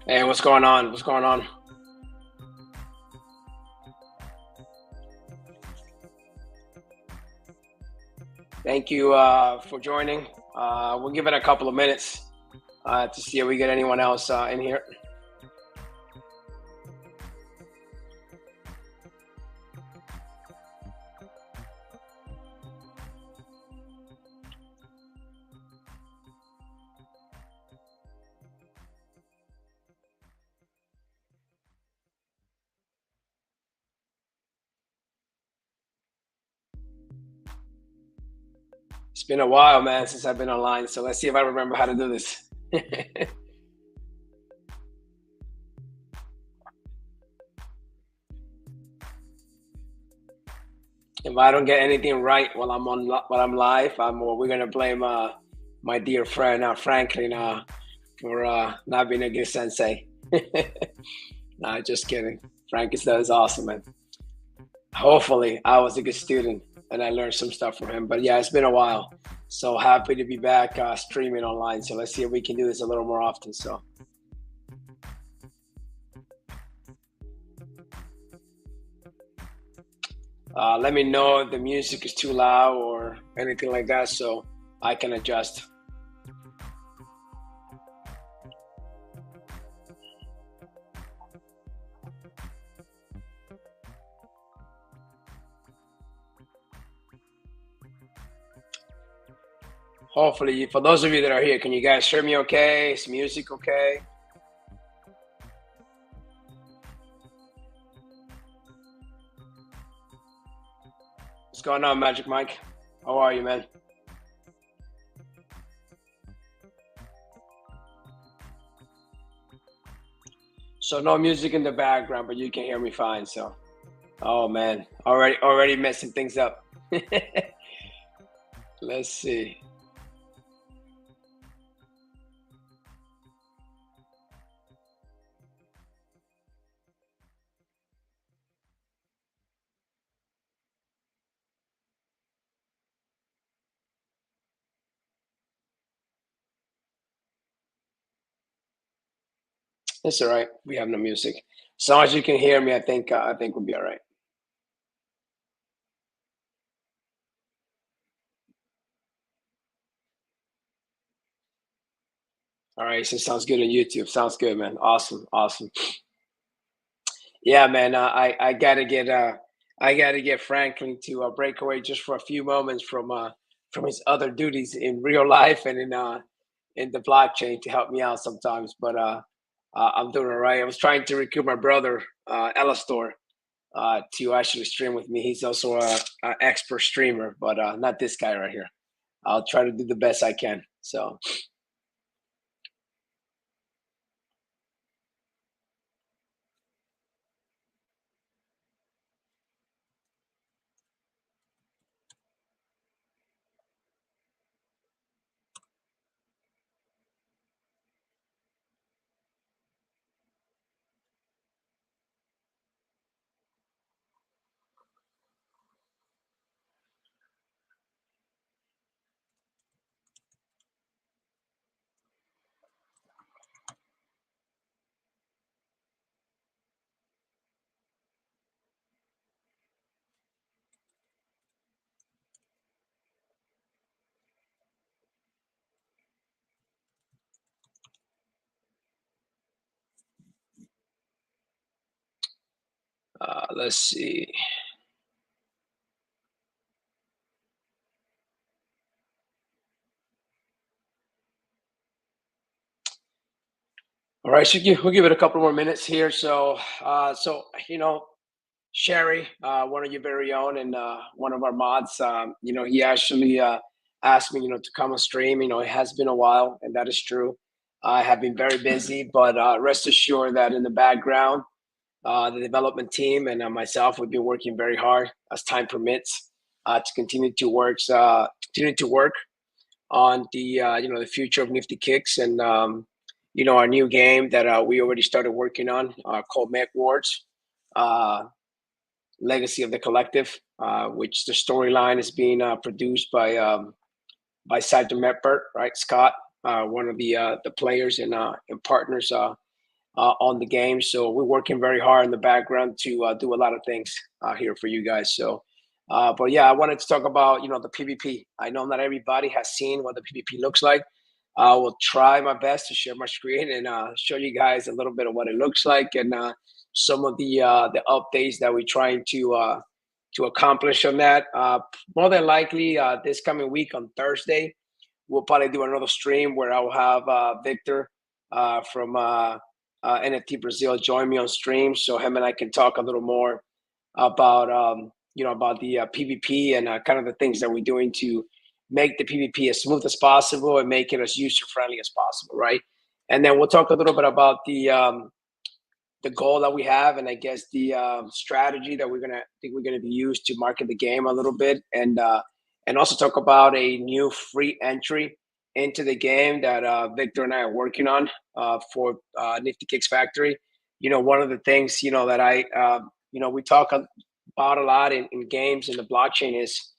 Hey, what's going on? What's going on? Thank you for joining. We'll give it a couple of minutes to see if we get anyone else in here. It's been a while, man, since I've been online. So let's see if I remember how to do this. If I don't get anything right while I'm live, we're gonna blame my dear friend Franklin for not being a good sensei. Nah, just kidding. Frank is awesome, man. Hopefully, I was a good student and I learned some stuff from him. But yeah, it's been a while. So happy to be back streaming online. So let's see if we can do this a little more often. So let me know if the music is too loud or anything like that so I can adjust. Hopefully, for those of you that are here, can you guys hear me okay? Is music okay? What's going on, Magic Mike? How are you, man? So no music in the background, but you can hear me fine. So, oh man, already messing things up. Let's see. It's all right. We have no music. As long as you can hear me, I think we'll be all right. All right. So sounds good on YouTube. Sounds good, man. Awesome. Awesome. Yeah, man. I gotta get Franklin to break away just for a few moments from his other duties in real life and in the blockchain to help me out sometimes. But I'm doing all right. I was trying to recruit my brother, Elastor, to actually stream with me. He's also a expert streamer, but not this guy right here. I'll try to do the best I can. So, let's see. All right, so we'll give it a couple more minutes here. So Sherry, one of your very own, and one of our mods, he actually asked me, to come on stream. It has been a while, and that is true. I have been very busy, but rest assured that in the background, the development team and myself, we've been working very hard as time permits to continue to work on the future of Nifty Kicks and our new game that we already started working on called M.E.C.H. Legacy of the Collective, which the storyline is being produced by Sergeant Metbert, right? Scott, one of the players and partners on the game. So we're working very hard in the background to do a lot of things here for you guys. So, but yeah, I wanted to talk about the PvP. I know not everybody has seen what the PvP looks like. I will try my best to share my screen and show you guys a little bit of what it looks like and some of the updates that we're trying to accomplish on that. More than likely, this coming week on Thursday, we'll probably do another stream where I'll have Victor from NFT Brazil join me on stream, so him and I can talk a little more about about the PvP and kind of the things that we're doing to make the PvP as smooth as possible and make it as user friendly as possible, right? And then we'll talk a little bit about the goal that we have, and I guess the strategy that we're gonna be used to market the game a little bit, and also talk about a new free entry into the game that Victor and I are working on for NiftyKicks Factory. One of the things that I we talk about a lot in games in the blockchain is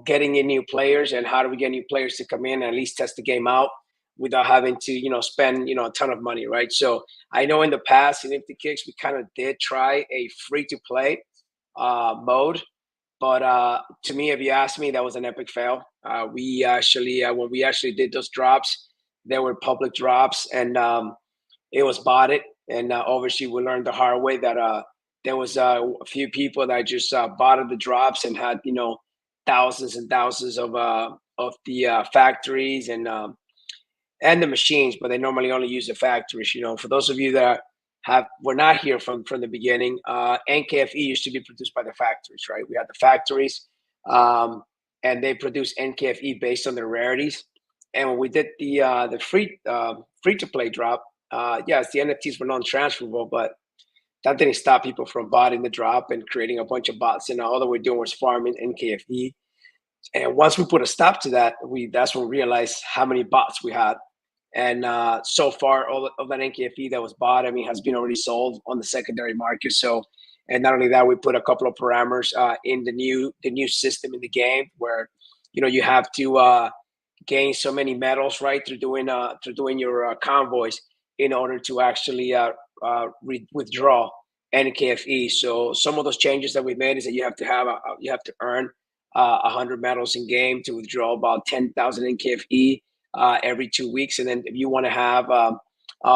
getting in new players, and how do we get new players to come in and at least test the game out without having to spend a ton of money, right? So I know in the past in NiftyKicks we kind of did try a free to play mode, but to me, if you ask me, that was an epic fail. We actually when we actually did those drops, they were public drops, and it was botted. And obviously we learned the hard way that there was a few people that just botted the drops and had thousands and thousands of the factories and the machines, but they normally only use the factories. For those of you that were not here from the beginning, NKFE used to be produced by the factories, right? We had the factories, and they produce NKFE based on their rarities. And when we did the free to play drop, yes, the NFTs were non-transferable, but that didn't stop people from botting the drop and creating a bunch of bots. And all that we're doing was farming NKFE. And once we put a stop to that, that's when we realized how many bots we had. And so far, all of that NKFE that was bought, I mean, has been already sold on the secondary market. So, and not only that, we put a couple of parameters in the new system in the game where you have to gain so many medals, right, through doing your convoys in order to actually withdraw NKFE. So some of those changes that we made is that you have to earn 100 medals in game to withdraw about 10,000 NKFE every 2 weeks. And then if you want to have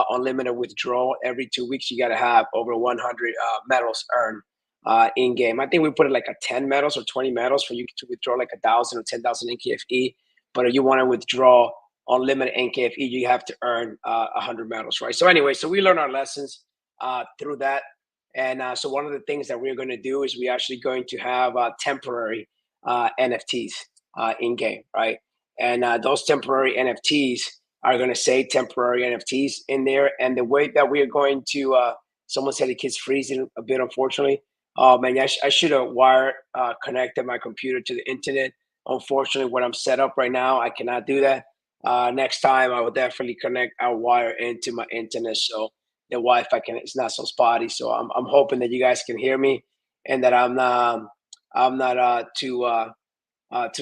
unlimited withdrawal every 2 weeks, you got to have over 100 medals earned in game. I think we put it like a 10 medals or 20 medals for you to withdraw like 1,000 or 10,000 NKFE. But if you want to withdraw unlimited NKFE, you have to earn 100 medals, right? So anyway, so we learned our lessons through that. And so one of the things that we're going to do is we're actually going to have temporary NFTs in game, right? And those temporary NFTs are going to say temporary NFTs in there. And the way that we are going to, someone said the kid's freezing a bit, unfortunately. Oh man, I should have connected my computer to the internet. Unfortunately, what I'm set up right now, I cannot do that. Next time, I will definitely connect our wire into my internet, so the Wi-Fi it's not so spotty. So I'm hoping that you guys can hear me, and that I'm not too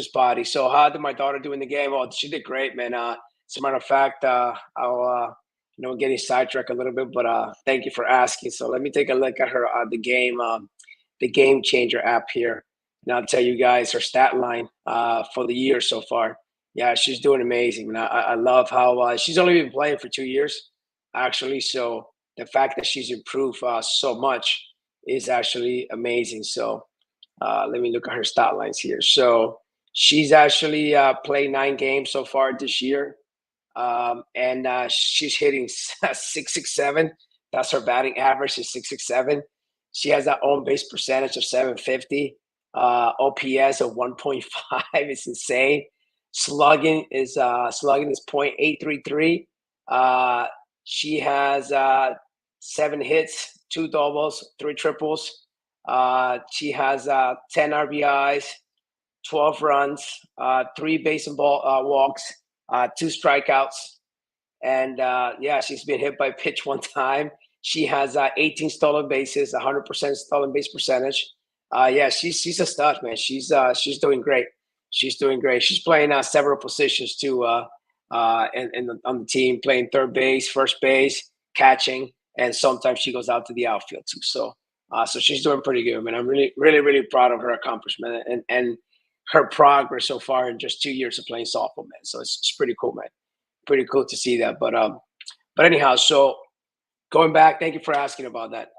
spotty. So how did my daughter do in the game? Oh, she did great, man. As a matter of fact, I'll getting sidetracked a little bit, but thank you for asking. So let me take a look at her the Game Changer app here, and I'll tell you guys her stat line for the year so far. Yeah, she's doing amazing. And I love how she's only been playing for 2 years, actually. So the fact that she's improved so much is actually amazing. So let me look at her stat lines here. So she's actually played 9 games so far this year, and she's hitting 667. That's her batting average is 667. She has that on base percentage of 750. OPS of 1.5 is insane. Slugging is .833. She has 7 hits, 2 doubles, 3 triples. She has 10 RBIs, 12 runs, 3 base and ball walks, 2 strikeouts, and yeah, she's been hit by pitch 1 time. She has 18 stolen bases, 100% stolen base percentage. Yeah, she's a stud, man. She's doing great. She's doing great. She's playing several positions too, and on the team, playing third base, first base, catching. and sometimes she goes out to the outfield too. So she's doing pretty good, man. I'm really proud of her accomplishment and her progress so far in just 2 years of playing softball, man. So it's pretty cool, man. Pretty cool to see that. But anyhow, so going back, thank you for asking about that.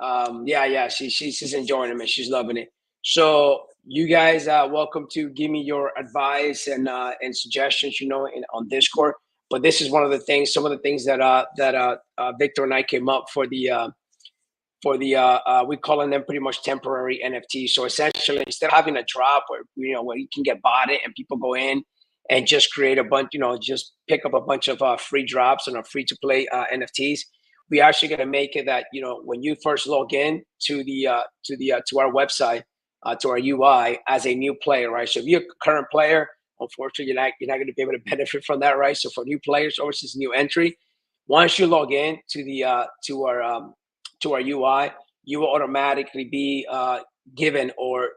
Yeah, she's enjoying it, man. She's loving it. So you guys, welcome to give me your advice and suggestions, on Discord. But this is one of the things, some of the things that Victor and I came up for the we calling them pretty much temporary NFTs. So essentially, instead of having a drop where you can get bought it and people go in and just create a bunch, just pick up a bunch of free drops and free to play NFTs. We actually going to make it that when you first log in to our website, to our UI as a new player, right? So if you're a current player, unfortunately you're not going to be able to benefit from that, right? So for new players or this new entry, once you log in to our UI, you will automatically be given or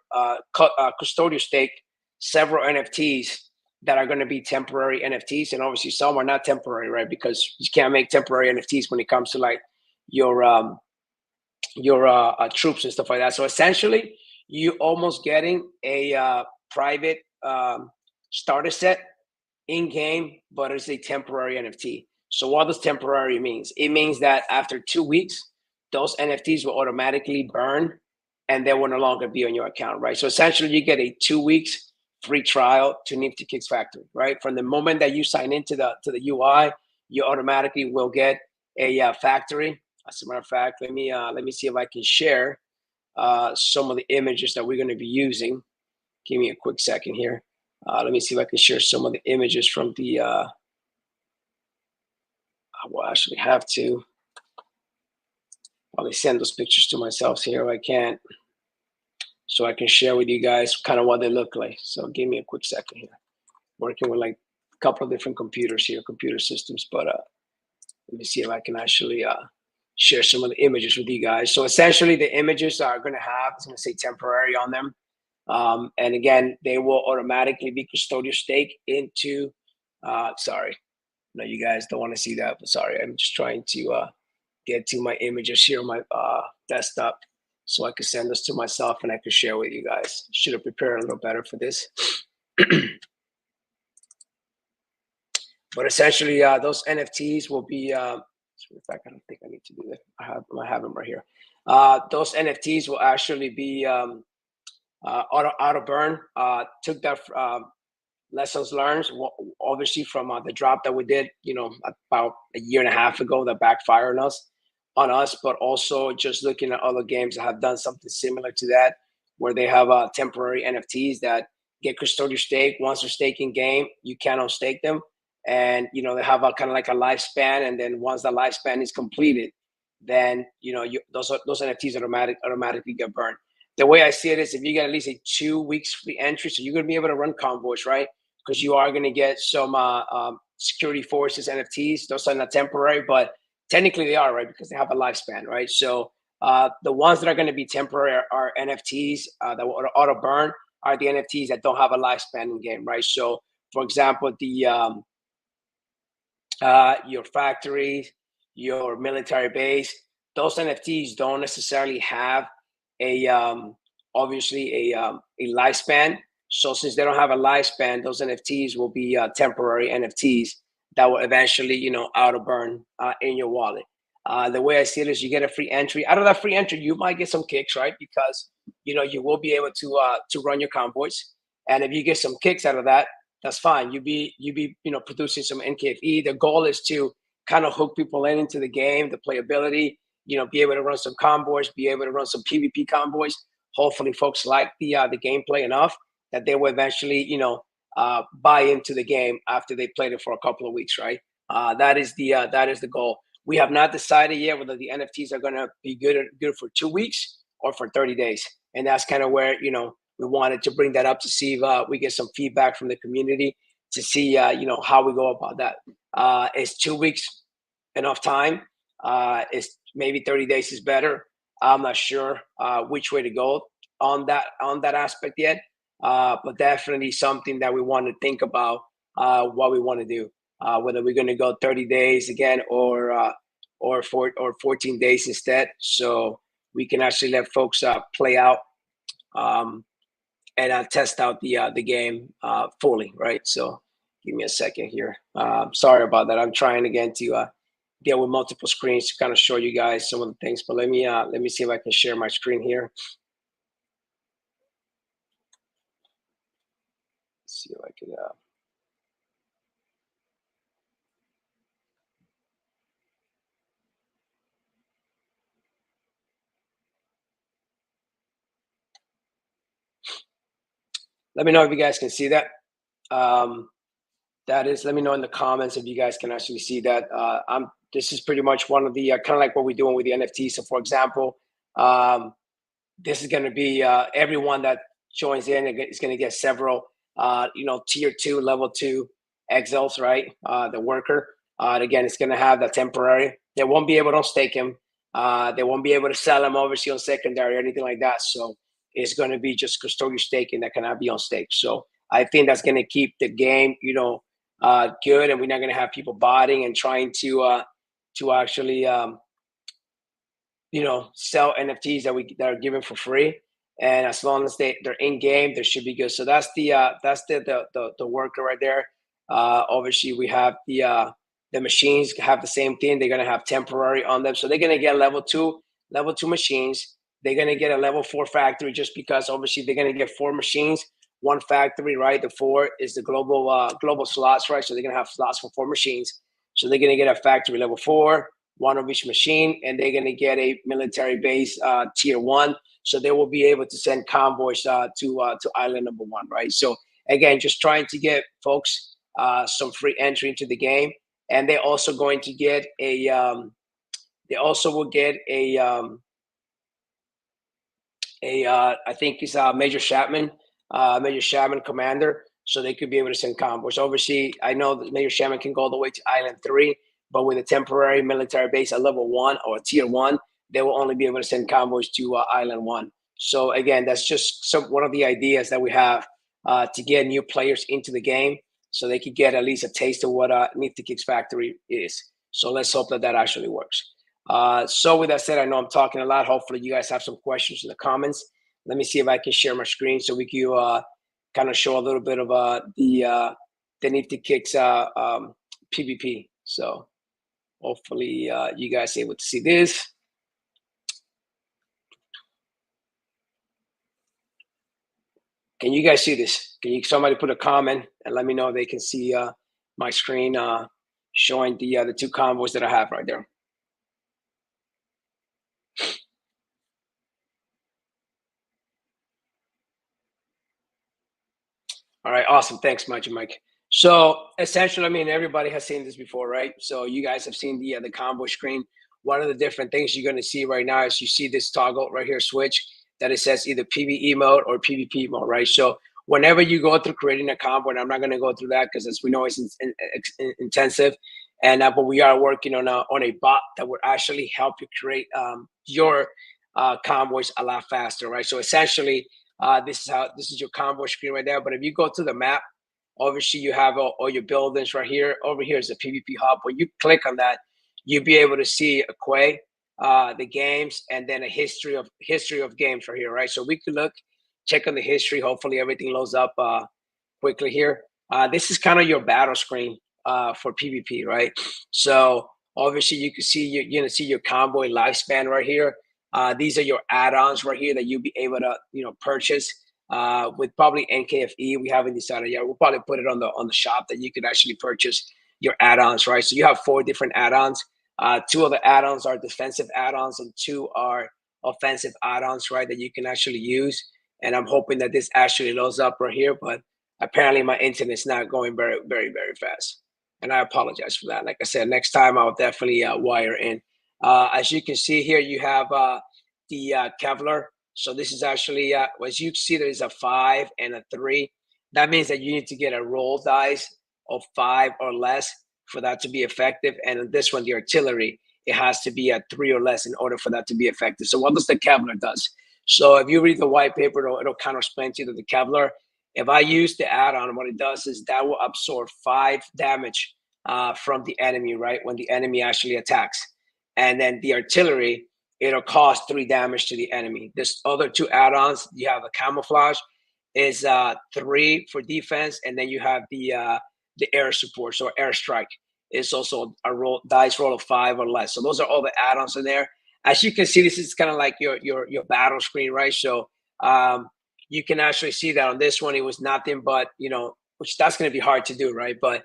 custodial stake several NFTs that are going to be temporary NFTs, and obviously some are not temporary, right? Because you can't make temporary NFTs when it comes to like your troops and stuff like that. So essentially, you almost getting a private starter set in game, but it's a temporary NFT. So what does temporary means? It means that after 2 weeks, those NFTs will automatically burn and they will no longer be on your account, right? So essentially you get a 2 weeks free trial to NiftyKicks Factory, right? From the moment that you sign into the UI, you automatically will get a factory. As a matter of fact, let me see if I can share some of the images that we're going to be using. Give me a quick second here. Let me see if I can share some of the images from the. I will actually have to probably send those pictures to myself here if I can, so I can share with you guys kind of what they look like. So give me a quick second here. Working with like a couple of different computers here, computer systems, but let me see if I can actually share some of the images with you guys. So essentially, the images are going to have, it's going to say temporary on them. And again, they will automatically be custodial stake into, sorry, no, you guys don't want to see that, but sorry, I'm just trying to get to my images here on my desktop so I can send this to myself and I can share with you guys. Should have prepared a little better for this. But essentially, those NFTs will be, in fact, I don't think I need to do that. I have them right here. Those NFTs will actually be auto burn. Took that lessons learned, obviously, from the drop that we did, about a year and a half ago that backfired on us, but also just looking at other games that have done something similar to that, where they have temporary NFTs that get custodial stake. Once they're staking game, you can unstake them, and they have a kind of like a lifespan. And then once the lifespan is completed, then those NFTs automatically get burned. The way I see it is, if you get at least a 2 weeks free entry, so you're going to be able to run convoys, right? Because you are going to get some security forces NFTs. Those are not temporary, but technically they are, right? Because they have a lifespan, right? So the ones that are going to be temporary are NFTs that will auto burn, are the NFTs that don't have a lifespan in game, right? So for example, the your factories, your military base, those NFTs don't necessarily have a obviously a lifespan. So since they don't have a lifespan, those NFTs will be temporary NFTs that will eventually, auto burn in your wallet. The way I see it is, you get a free entry. Out of that free entry, you might get some kicks, right? Because you will be able to run your convoys, and if you get some kicks out of that, that's fine. You be producing some NKFE. The goal is to kind of hook people into the game, the playability. Be able to run some convoys, be able to run some PvP convoys. Hopefully, folks like the gameplay enough that they will eventually, buy into the game after they played it for a couple of weeks, right? That is the goal. We have not decided yet whether the NFTs are going to be good for 2 weeks or for 30 days, and that's kind of where we wanted to bring that up to see if we get some feedback from the community to see how we go about that. Is 2 weeks enough time? Is maybe 30 days is better? I'm not sure which way to go on that aspect yet, but definitely something that we want to think about what we want to do. Whether we're going to go 30 days again or or 14 days instead, so we can actually let folks play out and test out the game fully, right? So give me a second here. Sorry about that. I'm trying again to deal with multiple screens to kind of show you guys some of the things, but let me see if I can share my screen here. Let's see if I can. Let me know if you guys can see that. That is, let me know in the comments if you guys can actually see that. This is pretty much one of the kind of like what we're doing with the NFT. So, for example, this is going to be everyone that joins in is going to get several, tier 2, level 2 exiles, right? The worker. Again, it's going to have the temporary. They won't be able to stake him. They won't be able to sell him overseas on secondary or anything like that. So it's going to be just custodial staking that cannot be on stake. So I think that's going to keep the game, good, and we're not going to have people botting and trying to actually sell NFTs that are given for free. And as long as they're in game, they should be good. So that's the worker right there. Obviously, we have the machines have the same thing. They're gonna have temporary on them, so they're gonna get level two machines. They're gonna get a level 4 factory just because obviously they're gonna get 4 machines, 1 factory, right? The 4 is the global slots, right? So they're gonna have slots for 4 machines. So they're gonna get a factory level 4, 1 of each machine, and they're going to get a military base tier 1. So they will be able to send convoys to island number 1, right? So again, just trying to get folks some free entry into the game, and they're also going to get a. They also will get I think it's Major Chapman commander, so they could be able to send convoys. Obviously, I know that Major Chapman can go all the way to Island 3, but with a temporary military base at level 1 or tier 1, they will only be able to send convoys to Island 1. So again, that's just one of the ideas that we have to get new players into the game, so they could get at least a taste of what NiftyKicks Factory is. So let's hope that actually works. So with that said, I know I'm talking a lot. Hopefully you guys have some questions in the comments. Let me see if I can share my screen so we can kind of show a little bit of the NiftyKicks PvP. So hopefully you guys are able to see this. Can you guys see this? Can you somebody put a comment and let me know if they can see my screen showing the 2 convoys that I have right there? All right, awesome. Thanks, Mike. So essentially, I mean, everybody has seen this before, right? So you guys have seen the convoy screen. One of the different things you're going to see right now is you see this toggle right here, switch, that it says either PvE mode or PvP mode, right? So whenever you go through creating a convoy, and I'm not going to go through that because as we know, it's intensive. And but we are working on a bot that will actually help you create your convoys a lot faster, right? So essentially, this is your convoy screen right there. But if you go to the map, obviously you have all your buildings right here. Over here is the PvP hub. When you click on that, you'll be able to see a quay, the games, and then a history of games right here, right? So we could check on the history. Hopefully everything loads up quickly here. This is kind of your battle screen for PvP, right? So obviously you can see you're gonna see your convoy lifespan right here. These are your add-ons right here that you'll be able to purchase with probably NKFE. We haven't decided yet. We'll probably put it on the shop that you could actually purchase your add-ons, right? So you have 4 different add-ons. 2 of the add-ons are defensive add-ons and 2 are offensive add-ons, right? That you can actually use. And I'm hoping that this actually loads up right here, but apparently my internet's not going very, very, very fast. And I apologize for that. Like I said, next time I'll definitely wire in. As you can see here, you have the Kevlar. So this is actually, as you can see, there's a 5 and a 3. That means that you need to get a roll dice of 5 or less for that to be effective. And this one, the artillery, it has to be at 3 or less in order for that to be effective. So what does the Kevlar does? So if you read the white paper, it'll kind of explain to you that the Kevlar, if I use the add-on, what it does is that will absorb 5 damage from the enemy, right? When the enemy actually attacks. and then the artillery, it'll cause 3 damage to the enemy. This other 2 add-ons, you have a camouflage, is 3 for defense, and then you have the air support, so airstrike is also a dice roll of 5 or less. So those are all the add-ons in there. As you can see, this is kind of like your battle screen, right? So you can actually see that on this one, it was nothing but, which that's going to be hard to do, right? But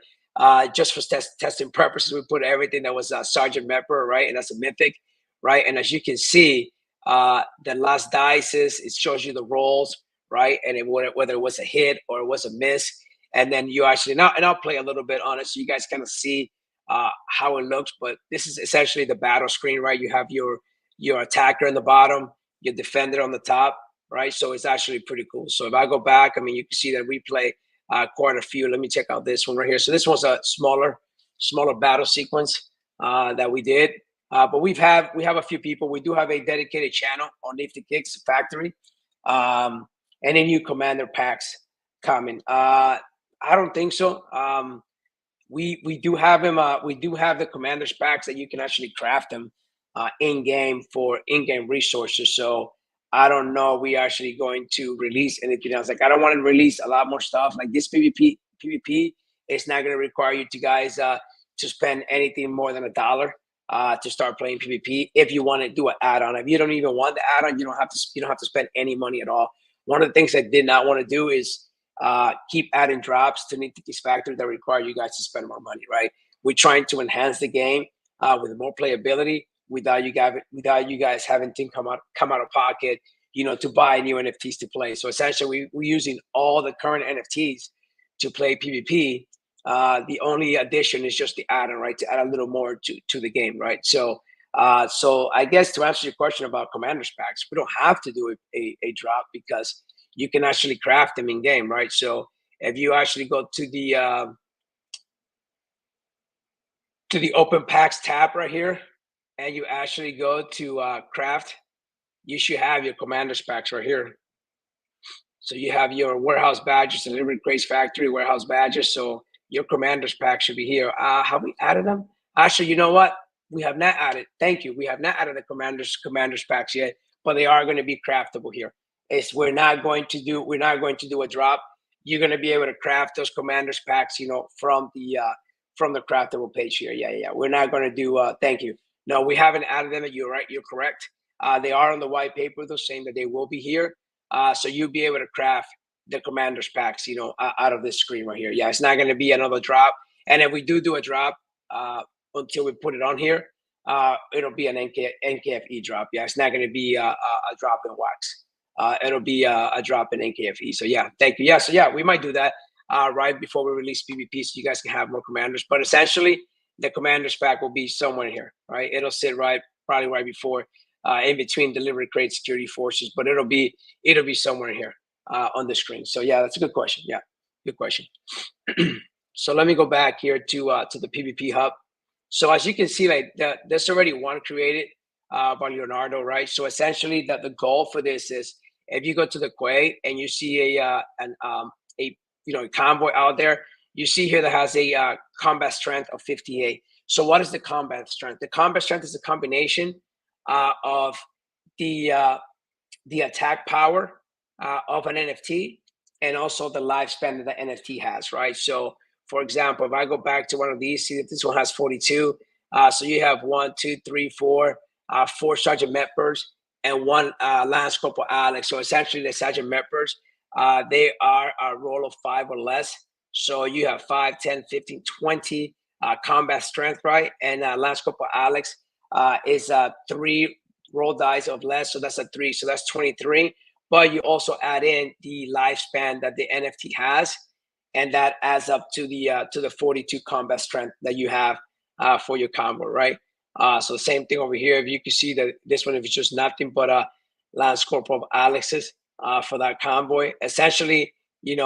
just for testing purposes, we put everything that was Sergeant Mepper, right? And that's a mythic, right? And as you can see, the last dice it shows you the rolls, right? And whether it was a hit or it was a miss. And then you actually, and I'll play a little bit on it so you guys kind of see how it looks. But this is essentially the battle screen, right? You have your attacker in the bottom, your defender on the top, right? So it's actually pretty cool. So if I go back, I mean, you can see that we play quite a few. Let me check out this one right here. So this was a smaller battle sequence that we did. But we have a few people. We do have a dedicated channel on NiftyKicks Factory. Any new commander packs coming? I don't think so. We do have him. We do have the commanders packs that you can actually craft them in game for in-game resources. So I don't know. We actually going to release anything else. Like I don't want to release a lot more stuff. Like this PvP is not going to require you to guys to spend anything more than $1 to start playing PvP. If you want to do an add-on, if you don't even want the add-on, you don't have to spend any money at all. One of the things I did not want to do is keep adding drops to NiftyKicks Factory that require you guys to spend more money, right? We're trying to enhance the game with more playability without you guys having to come out of pocket, to buy new NFTs to play. So essentially, we're using all the current NFTs to play PvP. The only addition is just the add-on, right? To add a little more to the game, right? So I guess to answer your question about commanders packs, we don't have to do a drop because you can actually craft them in game, right? So if you actually go to the open packs tab right here, and you actually go to craft, you should have your commanders packs right here. So you have your warehouse badges, NiftyKicks Factory warehouse badges. So your commanders pack should be here. Have we added them? Actually, you know what? We have not added. Thank you. We have not added the commanders packs yet, but they are going to be craftable here. We're not going to do a drop. You're going to be able to craft those commanders packs, from the craftable page here. Yeah. We're not going to do. Thank you. No, we haven't added them. You're right. You're correct. They are on the white paper, though, saying that they will be here. So you'll be able to craft the commanders packs, out of this screen right here. Yeah, it's not going to be another drop. And if we do a drop until we put it on here, it'll be an NKFE drop. Yeah, it's not going to be a drop in wax. It'll be a drop in NKFE. So yeah, thank you. Yeah, so yeah, we might do that right before we release PvP so you guys can have more commanders. But essentially, the commanders pack will be somewhere here, right? It'll sit probably right before, in between delivery crate security forces, but it'll be somewhere here on the screen. So yeah, that's a good question. Yeah, good question. So let me go back here to the PvP hub. So as you can see, like there's already one created by Leonardo, right? So essentially, the goal for this is if you go to the quay and you see a convoy out there, you see here that has a combat strength of 58. So what is the combat strength? The combat strength is a combination of the attack power of an NFT and also the lifespan that the NFT has, right? So, for example, if I go back to one of these, see that this one has 42. So you have 1, 2, 3, 4, 4 Sergeant Meppers and 1 Lance Corporal Alex. So essentially, the Sergeant Meppers, they are a roll of 5 or less. So you have 5, 10, 15, 20 combat strength, right? And Lance Corporal Alex is 3 roll dice of less, so that's a 3, so that's 23. But you also add in the lifespan that the NFT has, and that adds up to the 42 combat strength that you have for your combo, right? So same thing over here. If you can see that this one is just nothing but a Lance Corporal Alex's for that convoy. Essentially, you're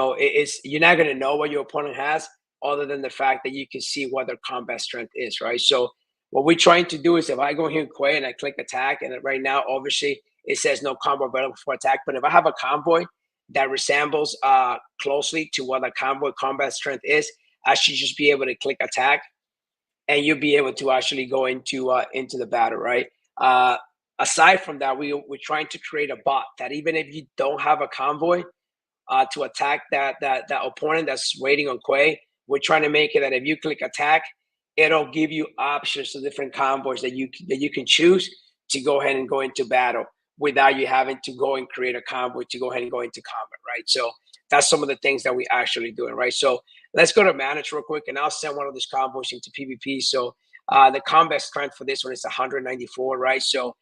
not going to know what your opponent has other than the fact that you can see what their combat strength is, right? So what we're trying to do is if I go here in Quay and I click attack, and right now, obviously, it says no combo available for attack. But if I have a convoy that resembles closely to what a convoy combat strength is, I should just be able to click attack. and you'll be able to actually go into the battle, right? Aside from that, we're trying to create a bot that even if you don't have a convoy to attack that opponent that's waiting on Quay, we're trying to make it that if you click attack, it'll give you options to different convoys that you can choose to go ahead and go into battle without you having to go and create a convoy to go ahead and go into combat, right? So that's some of the things that we actually doing, right? So let's go to manage real quick, and I'll send one of these convoys into PvP. So the combat strength for this one is 194, right? So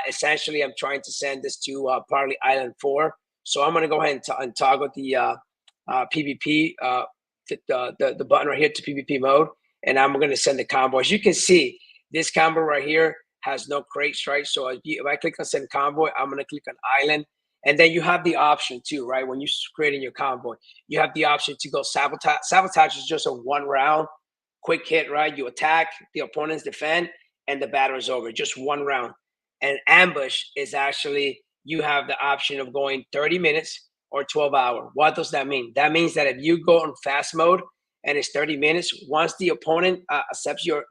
essentially, I'm trying to send this to probably Island 4. So I'm going to go ahead and toggle the PvP, the button right here to PvP mode, and I'm going to send the combo. As you can see, this combo right here has no crates, right? So if I click on send convoy, I'm going to click on island, and then you have the option too, right? When you're creating your convoy, you have the option to go sabotage. Sabotage is just a 1 round quick hit, right? You attack, the opponents defend, and the battle is over. Just 1 round. And ambush is actually, you have the option of going 30 minutes or 12 hours. What does that mean? That means that if you go on fast mode and it's 30 minutes, once the opponent accepts your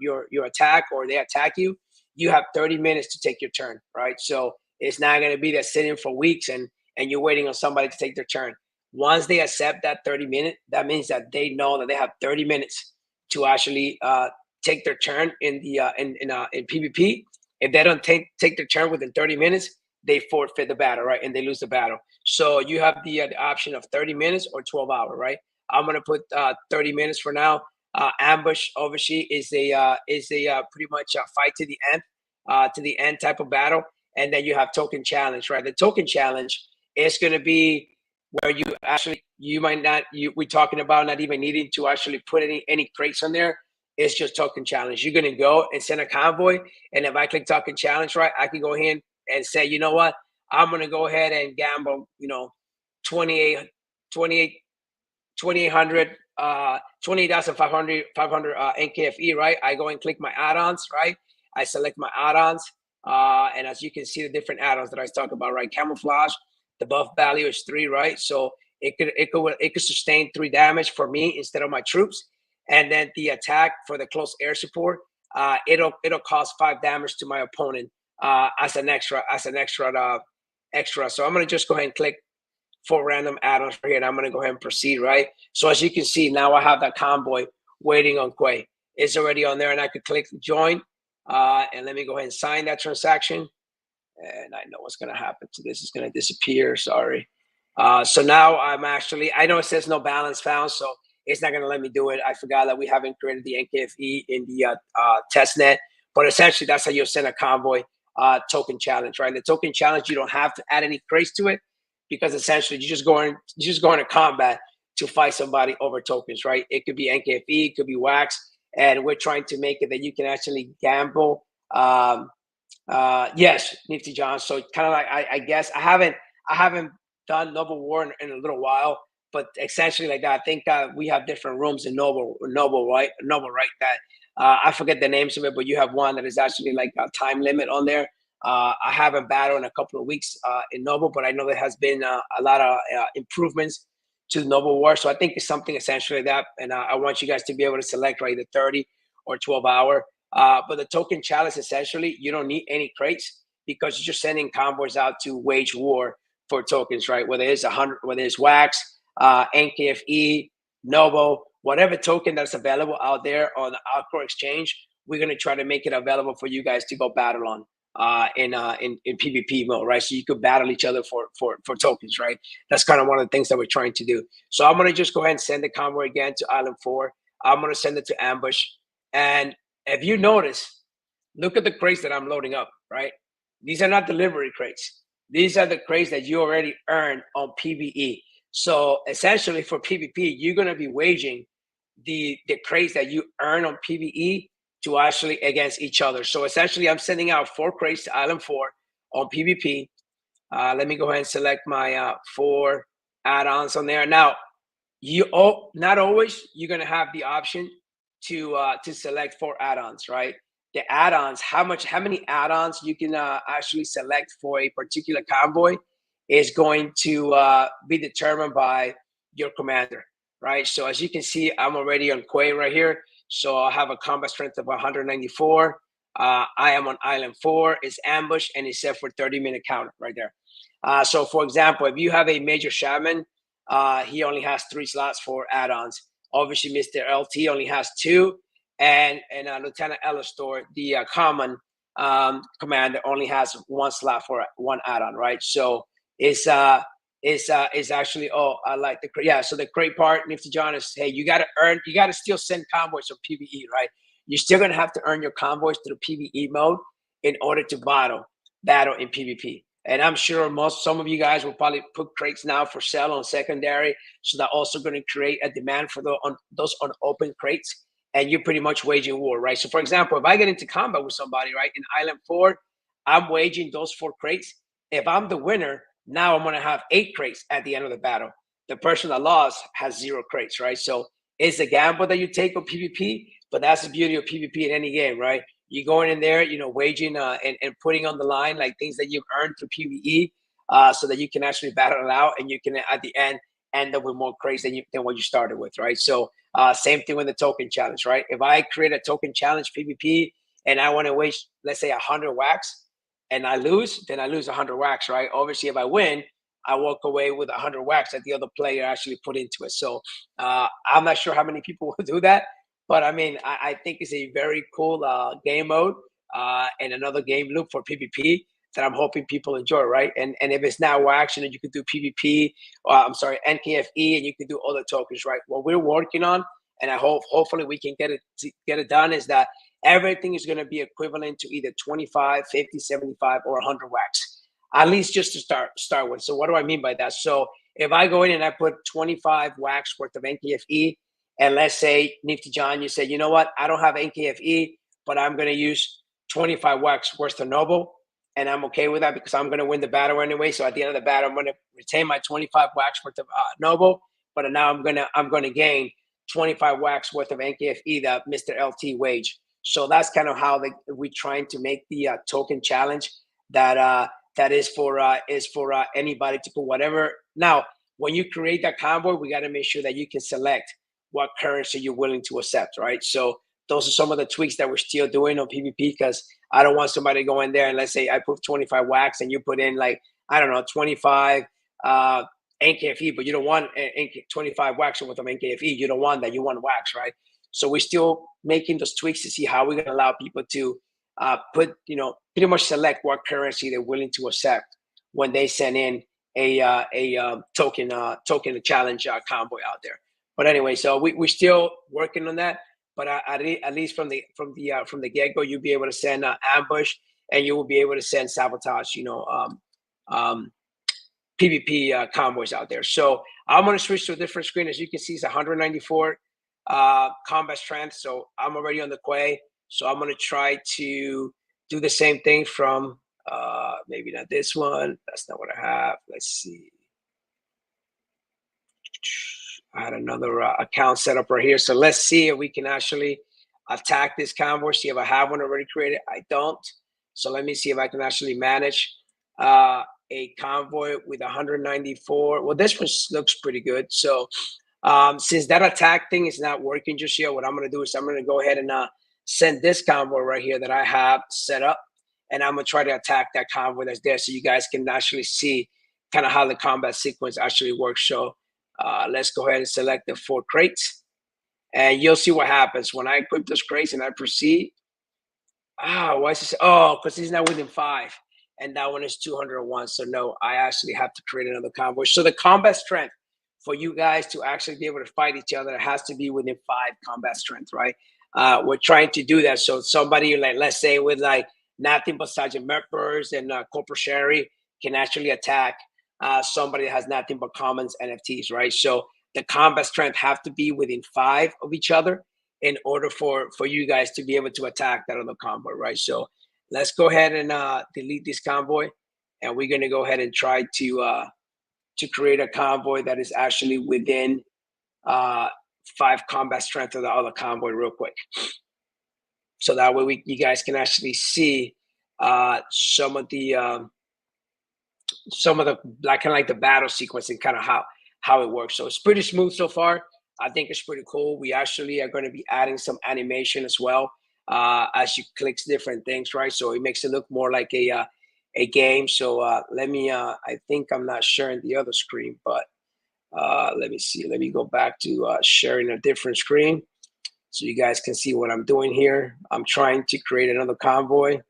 attack or they attack you, you have 30 minutes to take your turn, right? So it's not going to be that sitting for weeks and you're waiting on somebody to take their turn. Once they accept that 30-minute, that means that they know that they have 30 minutes to actually take their turn in the in PvP. If they don't take their turn within 30 minutes, they forfeit the battle, right? And they lose the battle. So you have the option of 30 minutes or 12 hours, right? I'm gonna put 30 minutes for now. Ambush obviously is a pretty much a fight to the end type of battle. And then you have token challenge, right? The token challenge is gonna be where you actually, you might not, we're talking about not even needing to actually put any crates on there. It's just token challenge. You're gonna go and send a convoy, and if I click token challenge, right, I can go ahead and say, you know what, I'm gonna go ahead and gamble, 28, 28, 2800, 28,500 NKFE, right? I go and click my add-ons, right? I select my add-ons, and as you can see, the different add-ons that I talk about, right? Camouflage, the buff value is 3, right? So it could sustain 3 damage for me instead of my troops, and then the attack for the close air support, it'll cause 5 damage to my opponent as an extra extra. So I'm gonna just go ahead and click 4 random add-ons right here, and I'm gonna go ahead and proceed, right? So as you can see, now I have that convoy waiting on Quay. It's already on there, and I could click join, and let me go ahead and sign that transaction. And I know what's gonna happen to this. It's gonna disappear, sorry. So now I know it says no balance found, so it's not gonna let me do it. I forgot that we haven't created the NKFE in the test net, but essentially that's how you'll send a convoy token challenge, right? The token challenge, you don't have to add any crates to it, because essentially you're just going to combat to fight somebody over tokens, right? It could be NKFE, it could be wax, and we're trying to make it that you can actually gamble. Yes, Nifty John. So kind of like I guess I haven't done Noble War in a little while, but essentially like that. I think we have different rooms in Noble, right? Noble, right? That I forget the names of it, but you have one that is actually like a time limit on there. I haven't battled in a couple of weeks in Noble, but I know there has been a lot of improvements to the Noble War. So I think it's something essentially like that, and I want you guys to be able to select right the 30 or 12 hour. But the token challenge, essentially, you don't need any crates because you're just sending convoys out to wage war for tokens, right? Whether it's 100, whether it's wax, NKFE, Novo, whatever token that's available out there on the Outcore exchange, we're gonna try to make it available for you guys to go battle on in PvP mode, right? So you could battle each other for tokens, right? That's kind of one of the things that we're trying to do. So I'm gonna just go ahead and send the convoy again to Island 4. I'm gonna send it to ambush, and if you notice, look at the crates that I'm loading up, right? These are not delivery crates. These are the crates that you already earned on PvE. So essentially for PvP, you're going to be waging the crates that you earn on PvE to actually against each other. So essentially I'm sending out 4 crates to Island 4 on PvP. Let me go ahead and select my 4 add-ons on there. Now, not always you're going to have the option to select 4 add-ons, right? The add-ons, how many add-ons you can actually select for a particular convoy is going to be determined by your commander, right? So as you can see, I'm already on Quay right here. So I have a combat strength of 194. I am on island 4. It's ambush and it's set for 30-minute counter right there. So for example, if you have a major shaman, he only has 3 slots for add-ons. Obviously, Mr. LT only has 2, and Lieutenant Ellistor, the common commander, only has 1 slot for 1 add-on, right? So it's actually, oh, I like the yeah. So the great part, Nifty John, is, hey, you got to still send convoys from PVE, right? You're still gonna have to earn your convoys through PVE mode in order to battle in PvP. And I'm sure some of you guys will probably put crates now for sale on secondary, so that's also going to create a demand for those unopened crates, and you're pretty much waging war, right? So for example, if I get into combat with somebody, right, in Island 4, I'm waging those 4 crates. If I'm the winner, now I'm going to have 8 crates at the end of the battle. The person that lost has 0 crates, right? So it's a gamble that you take on PvP, but that's the beauty of PvP in any game, right? You're going in there, waging and putting on the line like things that you've earned through PvE, so that you can actually battle it out, and you can at the end up with more crates than what you started with, right? So same thing with the token challenge, right? If I create a token challenge PvP and I want to wage, let's say, 100 wax, and I lose, then I lose 100 wax, right? Obviously, if I win, I walk away with 100 wax that the other player actually put into it. So I'm not sure how many people will do that, but I mean, I think it's a very cool game mode and another game loop for PvP that I'm hoping people enjoy, right? And if it's not wax, and you could do PvP, I'm sorry, NKFE, and you can do other tokens, right? What we're working on, and I hopefully we can get it done, is that everything is going to be equivalent to either 25, 50, 75, or 100 wax, at least just to start with. So what do I mean by that? So if I go in and I put 25 wax worth of NKFE, and let's say, Nifty John, you say, you know what, I don't have NKFE, but I'm going to use 25 wax worth of Noble, and I'm okay with that because I'm going to win the battle anyway. So at the end of the battle, I'm going to retain my 25 wax worth of Noble, but now I'm going to gain 25 wax worth of NKFE that Mr. LT wage. So that's kind of how we're trying to make the token challenge that is for anybody to put whatever. Now, when you create that convoy, we got to make sure that you can select what currency you're willing to accept, right? So those are some of the tweaks that we're still doing on PvP, because I don't want somebody to go in there and, let's say I put 25 wax and you put in, like, I don't know, 25 NKFE, but you don't want 25 wax worth of NKFE. You don't want that. You want wax, right? So we're still making those tweaks to see how we're going to allow people to pretty much select what currency they're willing to accept when they send in a token challenge convoy out there. But anyway, so we're still working on that. But at least from the get go, you'll be able to send ambush, and you will be able to send sabotage, PvP convoys out there. So I'm going to switch to a different screen. As you can see, it's 194 combat strength. So I'm already on the quay. So I'm going to try to do the same thing from maybe not this one. That's not what I have. Let's see. I had another account set up right here. So let's see if we can actually attack this convoy. See if I have one already created. I don't. So let me see if I can actually manage a convoy with 194. Well, this one looks pretty good. So since that attack thing is not working just yet, what I'm going to do is I'm going to go ahead and send this convoy right here that I have set up, and I'm going to try to attack that convoy that's there, so you guys can actually see kind of how the combat sequence actually works. So let's go ahead and select the 4 crates, and you'll see what happens when I equip those crates and I proceed. Why is this? Oh, because he's not within 5, and that one is 201. So no, I actually have to create another convoy. So the combat strength for you guys to actually be able to fight each other, it has to be within 5 combat strength, right? We're trying to do that. So somebody, like, let's say with like nothing but Sergeant Members and Corporal Sherry can actually attack somebody that has nothing but commons NFTs, right? So the combat strength have to be within 5 of each other in order for you guys to be able to attack that other convoy, right? So let's go ahead and delete this convoy, and we're going to go ahead and try to create a convoy that is actually within 5 combat strength of the other convoy real quick. So that way you guys can actually see some of the like kind of like the battle sequence and kind of how it works. So it's pretty smooth so far. I think it's pretty cool. We actually are going to be adding some animation as well as you click different things, right? So it makes it look more like a game. So let me. I think I'm not sharing the other screen, but let me see. Let me go back to sharing a different screen so you guys can see what I'm doing here. I'm trying to create another convoy.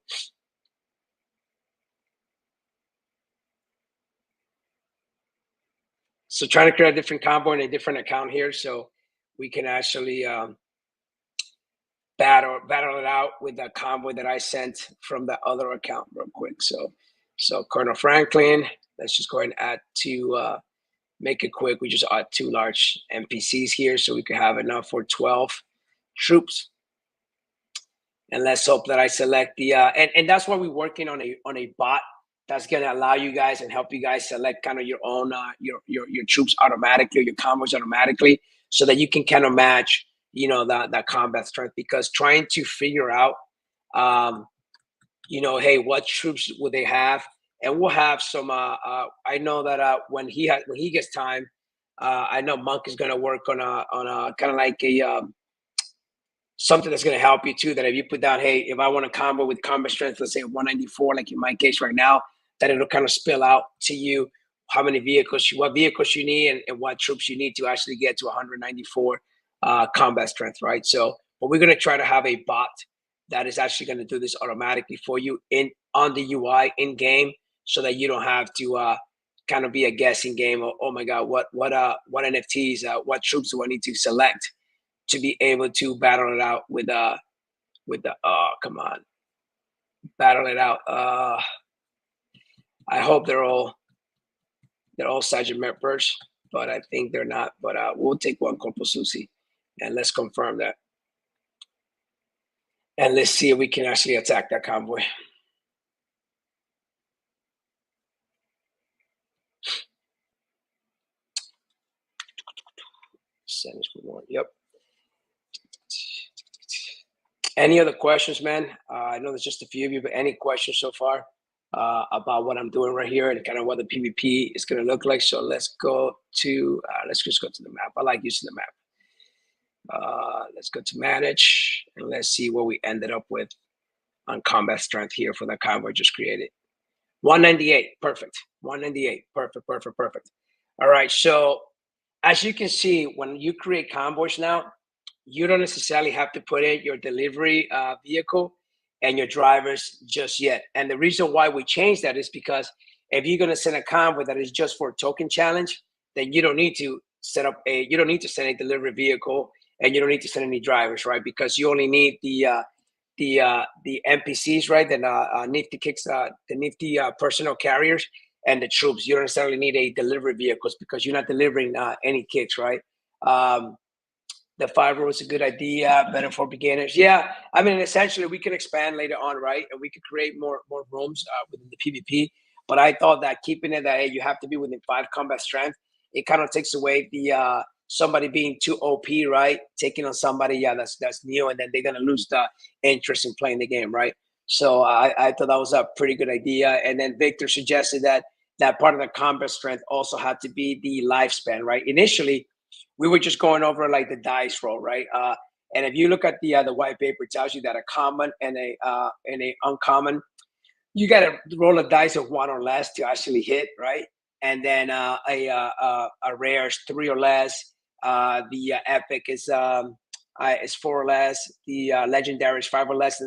So trying to create a different convoy in a different account here so we can actually battle it out with the convoy that I sent from the other account real quick. So Colonel Franklin, let's just go ahead and add two, make it quick. We just add two large NPCs here so we could have enough for 12 troops. And let's hope that I select the, and that's why we're working on a bot that's going to allow you guys and help you guys select kind of your own, your troops automatically, or your combos automatically, so that you can kind of match, that combat strength. Because trying to figure out, hey, what troops would they have? And we'll have some, I know that when he gets time, I know Monk is going to work on a kind of like a, something that's going to help you too. That if you put down, hey, if I want a combo with combat strength, let's say 194, like in my case right now, that it'll kind of spill out to you how many vehicles, what vehicles you need, and what troops you need to actually get to 194 combat strength, right? So, but we're going to try to have a bot that is actually going to do this automatically for you on the UI in game, so that you don't have to kind of be a guessing game. Oh my God, what NFTs, what troops do I need to select to be able to battle it out with the come on, battle it out. I hope they're all Sergeant members, but I think they're not. But we'll take one Corporal Susi, and let's confirm that, and let's see if we can actually attack that convoy. Yep. Any other questions, man? I know there's just a few of you, but any questions so far about what I'm doing right here and kind of what the PvP is going to look like? So let's go to, let's just go to the map. I like using the map. Let's go to manage, and let's see what we ended up with on combat strength here for the convoy just created. 198, perfect. 198, perfect. All right, so as you can see, when you create convoys now, you don't necessarily have to put in your delivery vehicle and your drivers just yet. And the reason why we changed that is because if you're going to send a convoy that is just for a token challenge, then you don't need to send a delivery vehicle, and you don't need to send any drivers, right? Because you only need the NPCs, right? The NiftyKicks, the Nifty personnel carriers, and the troops. You don't necessarily need a delivery vehicles because you're not delivering any kicks, right? The fiber was a good idea, better for beginners. Yeah, I mean, essentially, we can expand later on, right? And we could create more rooms within the PvP. But I thought that keeping it that, hey, you have to be within 5 combat strength, it kind of takes away the somebody being too OP, right? Taking on somebody, yeah, that's new, and then they're gonna lose the interest in playing the game, right? So I thought that was a pretty good idea. And then Victor suggested that part of the combat strength also had to be the lifespan, right? Initially, we were just going over like the dice roll, right? And if you look at the white paper, it tells you that a common and a uncommon, you got to roll a dice of 1 or less to actually hit, right? And then a rare is 3 or less. The epic is 4 or less. The legendary is 5 or less.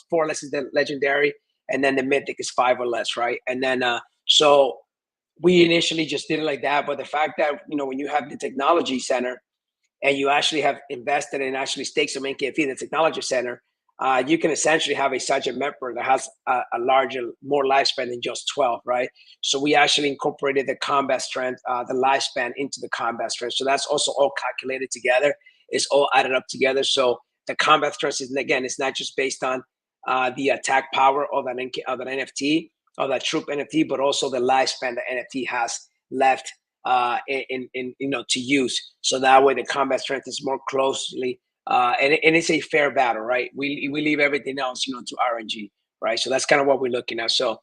4 or less is the legendary, and then the mythic is 5 or less, right? And then so we initially just did it like that. But the fact that, when you have the technology center and you actually have invested and actually staked some NKF in the technology center, you can essentially have a sergeant member that has a larger, more lifespan than just 12, right? So we actually incorporated the combat strength, the lifespan into the combat strength. So that's also all calculated together. It's all added up together. So the combat strength is, again, it's not just based on the attack power of an NFT, of that troop NFT, but also the lifespan the NFT has left in to use. So that way the combat strength is more closely and it's a fair battle, right? We leave everything else, to RNG, right? So that's kind of what we're looking at. So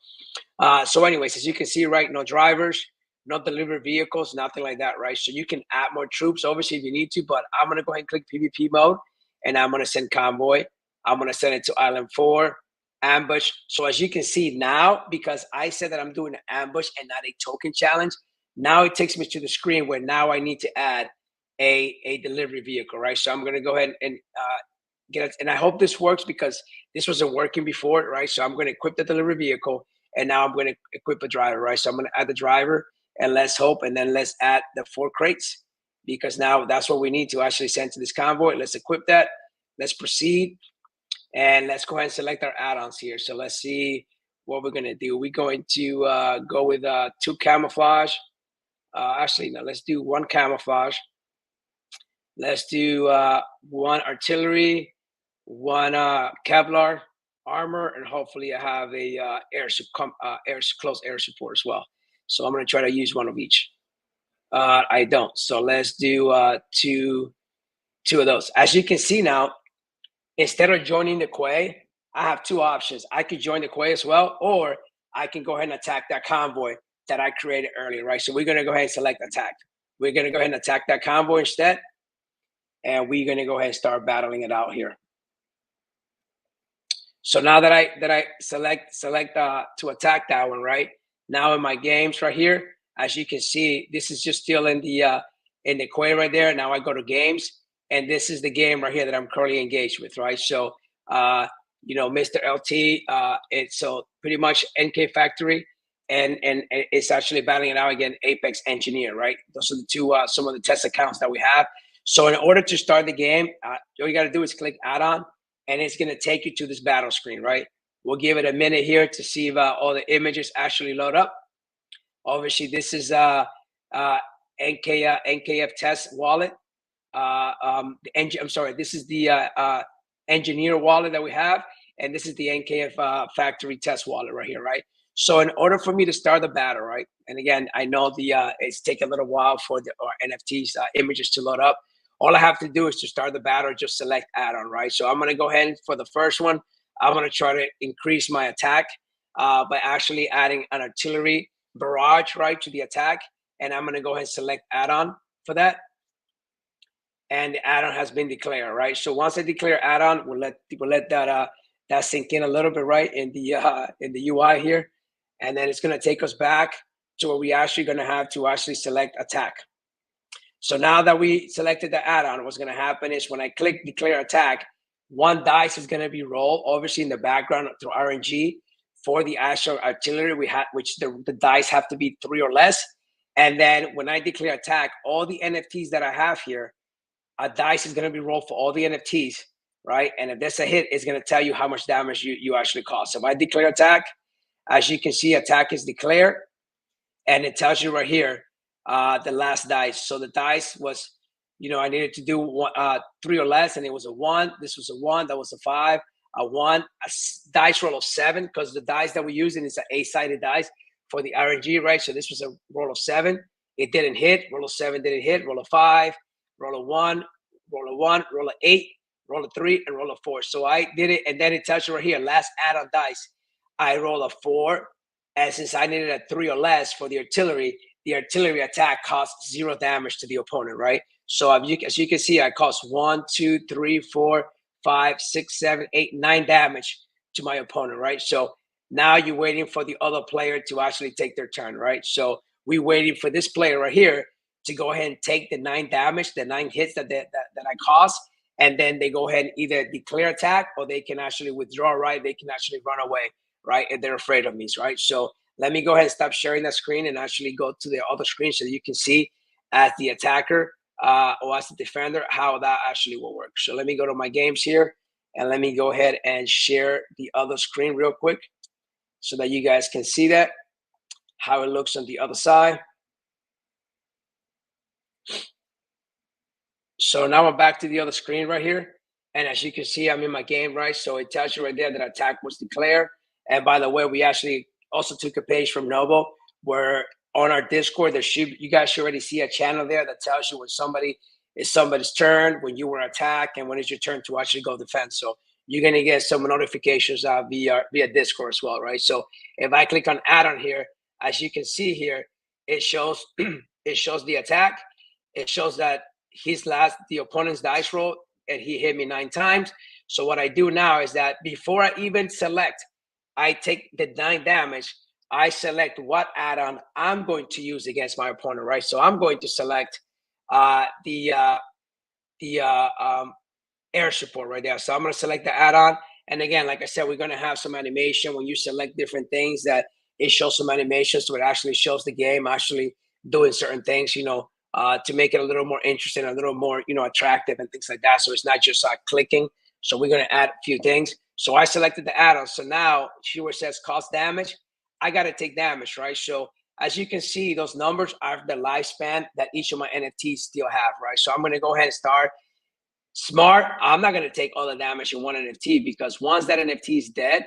anyways, as you can see, right, no drivers. no delivery vehicles, nothing like that, right? So you can add more troops, obviously, if you need to, but I'm gonna go ahead and click PvP mode, and I'm gonna send convoy. I'm gonna send it to Island 4, ambush. So as you can see now, because I said that I'm doing an ambush and not a token challenge, now it takes me to the screen where now I need to add a delivery vehicle, right? So I'm gonna go ahead and get it, and I hope this works because this wasn't working before, right? So I'm gonna equip the delivery vehicle, and now I'm gonna equip a driver, right? So I'm gonna add the driver, and let's hope, and then let's add the 4 crates, because now that's what we need to actually send to this convoy. Let's equip that. Let's proceed, and let's go ahead and select our add-ons here. So let's see what we're gonna do. We're going to go with 2 camouflage. Actually, no, let's do 1 camouflage. Let's do 1 artillery, 1 Kevlar armor, and hopefully I have a close air support as well. So I'm gonna try to use 1 of each. I don't. So let's do two of those. As you can see now, instead of joining the quay, I have 2 options. I could join the quay as well, or I can go ahead and attack that convoy that I created earlier, right? So we're gonna go ahead and select attack. We're gonna go ahead and attack that convoy instead, and we're gonna go ahead and start battling it out here. So now that I select to attack that one, right? Now in my games right here, as you can see, this is just still in the quay right there. Now I go to games, and this is the game right here that I'm currently engaged with, right? So Mr. LT, it's so pretty much NK Factory, and it's actually battling it out again, Apex Engineer, right? Those are the 2 some of the test accounts that we have. So in order to start the game, all you got to do is click add-on, and it's going to take you to this battle screen, right? We'll give it a minute here to see if all the images actually load up. Obviously, this is NKF test wallet. I'm sorry, this is the engineer wallet that we have, and this is the NKF factory test wallet right here, right? So in order for me to start the battle, right? And again, I know it's taking a little while for the NFTs images to load up. All I have to do is to start the battle, just select add-on, right? So I'm gonna go ahead and for the first one, I'm gonna try to increase my attack by actually adding an artillery barrage, right, to the attack. And I'm gonna go ahead and select add-on for that. And the add-on has been declared, right? So once I declare add-on, we'll let that sink in a little bit, right, in the UI here, and then it's gonna take us back to where we actually gonna have to actually select attack. So now that we selected the add-on, what's gonna happen is when I click declare attack, 1 dice is gonna be rolled, obviously in the background through RNG for the actual artillery which the dice have to be 3 or less. And then when I declare attack, all the NFTs that I have here, a dice is going to be rolled for all the NFTs, right? And if that's a hit, it's going to tell you how much damage you actually caused. So if I declare attack, as you can see, attack is declared, and it tells you right here the last dice. So the dice was, I needed to do 3 or less, and it was a 1. This was a 1. That was a 5. A 1. Dice roll of 7, because the dice that we're using is an 8-sided dice for the RNG, right? So this was a roll of 7. It didn't hit. Roll of 7 didn't hit. Roll of 5. Roll a 1, roll a 1, roll a 8, roll a 3, and roll a 4. So I did it, and then it tells you right here, last add-on dice. I roll a 4, and since I needed a 3 or less for the artillery attack costs 0 damage to the opponent, right? So as you can see, I cost 1, 2, 3, 4, 5, 6, 7, 8, 9 damage to my opponent, right? So now you're waiting for the other player to actually take their turn, right? So we're waiting for this player right here to go ahead and take the 9 damage, the 9 hits that I cost, and then they go ahead and either declare attack or they can actually withdraw, right? They can actually run away, right? If they're afraid of me, right? So let me go ahead and stop sharing that screen and actually go to the other screen so that you can see as the attacker or as the defender how that actually will work. So let me go to my games here, and let me go ahead and share the other screen real quick so that you guys can see that, how it looks on the other side. So now I'm back to the other screen right here. And as you can see, I'm in my game, right? So it tells you right there that attack was declared. And by the way, we actually also took a page from Novo where on our Discord, you guys should already see a channel there that tells you when it's somebody's turn, when you were attacked, and when it's your turn to actually go defend. So you're going to get some notifications via Discord as well, right? So if I click on add-on here, as you can see here, it shows it shows the attack. It shows that the opponent's dice roll, and he hit me 9 times. So what I do now is that before I even select, I take the 9 damage. I select what add-on I'm going to use against my opponent, right? So I'm going to select the air support right there. So I'm going to select the add-on. And again, like I said, we're going to have some animation when you select different things that it shows some animation. So it actually shows the game actually doing certain things, to make it a little more interesting, a little more, attractive and things like that. So it's not just clicking. So we're going to add a few things. So I selected the add-on. So now here where it says cost damage, I got to take damage, right? So as you can see, those numbers are the lifespan that each of my NFTs still have, right? So I'm going to go ahead and start. Smart, I'm not going to take all the damage in one NFT, because once that NFT is dead,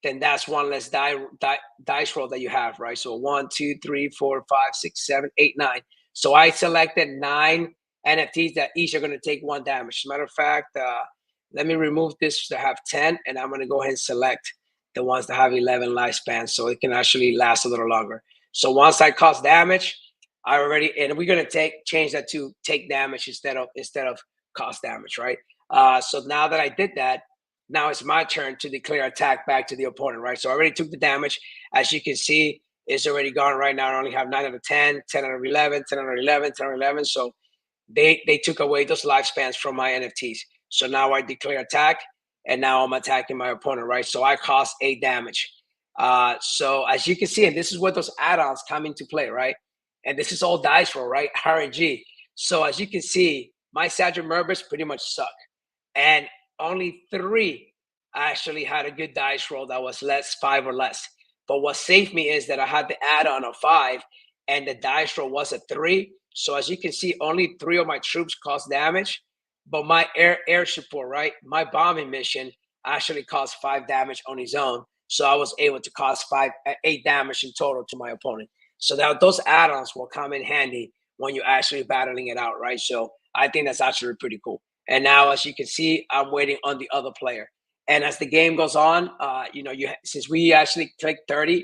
then that's one less dice roll that you have, right? So 1, 2, 3, 4, 5, 6, 7, 8, 9. So I selected 9 NFTs that each are going to take 1 damage. As a matter of fact, let me remove this to have 10, and I'm going to go ahead and select the ones that have 11 lifespans, so it can actually last a little longer. So once I cost damage, and we're going to change that to take damage instead of cost damage, right? So now that I did that, now it's my turn to declare attack back to the opponent, right? So I already took the damage. As you can see, it's already gone right now. I only have 9 out of 10, 10 out of 11, 10 out of 11, 10 out of 11. So they took away those lifespans from my NFTs. So now I declare attack, and now I'm attacking my opponent, right? So I cost 8 damage. So as you can see, and this is where those add-ons come into play, right? And this is all dice roll, right? RNG. So as you can see, my Sadger Mervis pretty much suck. And only 3 actually had a good dice roll that was 5 or less. But what saved me is that I had the add-on of 5, and the dice roll was a 3. So as you can see, only 3 of my troops caused damage. But my air support, right? My bombing mission actually caused 5 damage on his own. So I was able to cause 8 damage in total to my opponent. So that those add-ons will come in handy when you're actually battling it out, right? So I think that's actually pretty cool. And now, as you can see, I'm waiting on the other player. And as the game goes on, since we actually click 30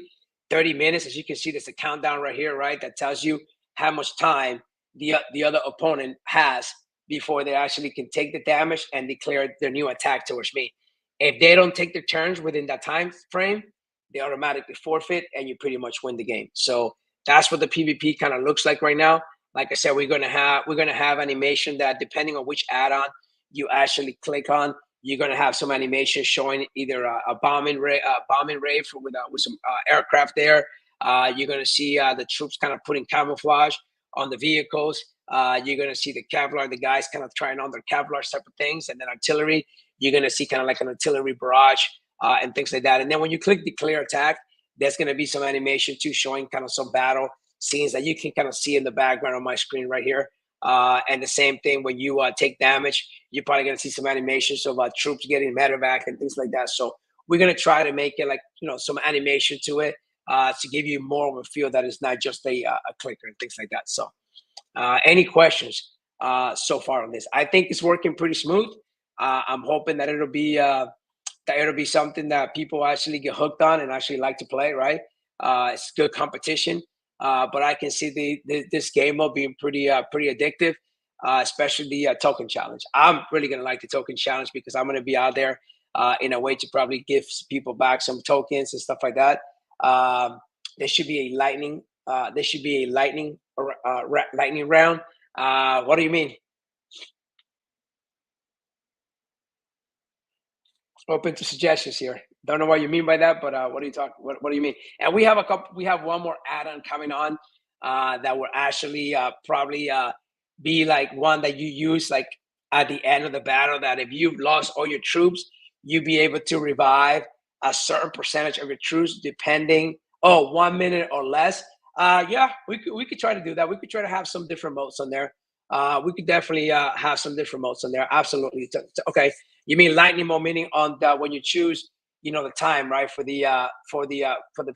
minutes, as you can see, there's a countdown right here, right? That tells you how much time the other opponent has before they actually can take the damage and declare their new attack towards me. If they don't take their turns within that time frame, they automatically forfeit, and you pretty much win the game. So that's what the PvP kind of looks like right now. Like I said, we're gonna have animation that, depending on which add-on you actually click on, you're gonna have some animation showing either a bombing ray with some aircraft there. You're gonna see the troops kind of putting camouflage on the vehicles. You're gonna see the Kevlar, the guys kind of trying on their Kevlar type of things, and then artillery. You're gonna see kind of like an artillery barrage and things like that. And then when you click declare attack, there's gonna be some animation too, showing kind of some battle scenes that you can kind of see in the background on my screen right here. And the same thing when you take damage, you're probably going to see some animations of troops getting medevac and things like that. So we're going to try to make it like, some animation to it to give you more of a feel that it's not just a clicker and things like that. So any questions so far on this? I think it's working pretty smooth. I'm hoping that it'll be something that people actually get hooked on and actually like to play, right? It's good competition. But I can see this game mode being pretty addictive, especially the token challenge. I'm really gonna like the token challenge because I'm gonna be out there in a way to probably give people back some tokens and stuff like that. There should be a lightning. Lightning round. What do you mean? Open to suggestions here. Don't know what you mean by that, but what are you talking? What do you mean? And we have one more add-on coming on that will actually probably be like one that you use like at the end of the battle. That if you've lost all your troops, you'll be able to revive a certain percentage of your troops, depending 1 minute or less. Yeah, we could try to do that. We could try to have some different modes on there. We could definitely have some different modes on there. Absolutely. Okay. You mean lightning mode, meaning on when you choose, the time, right, for the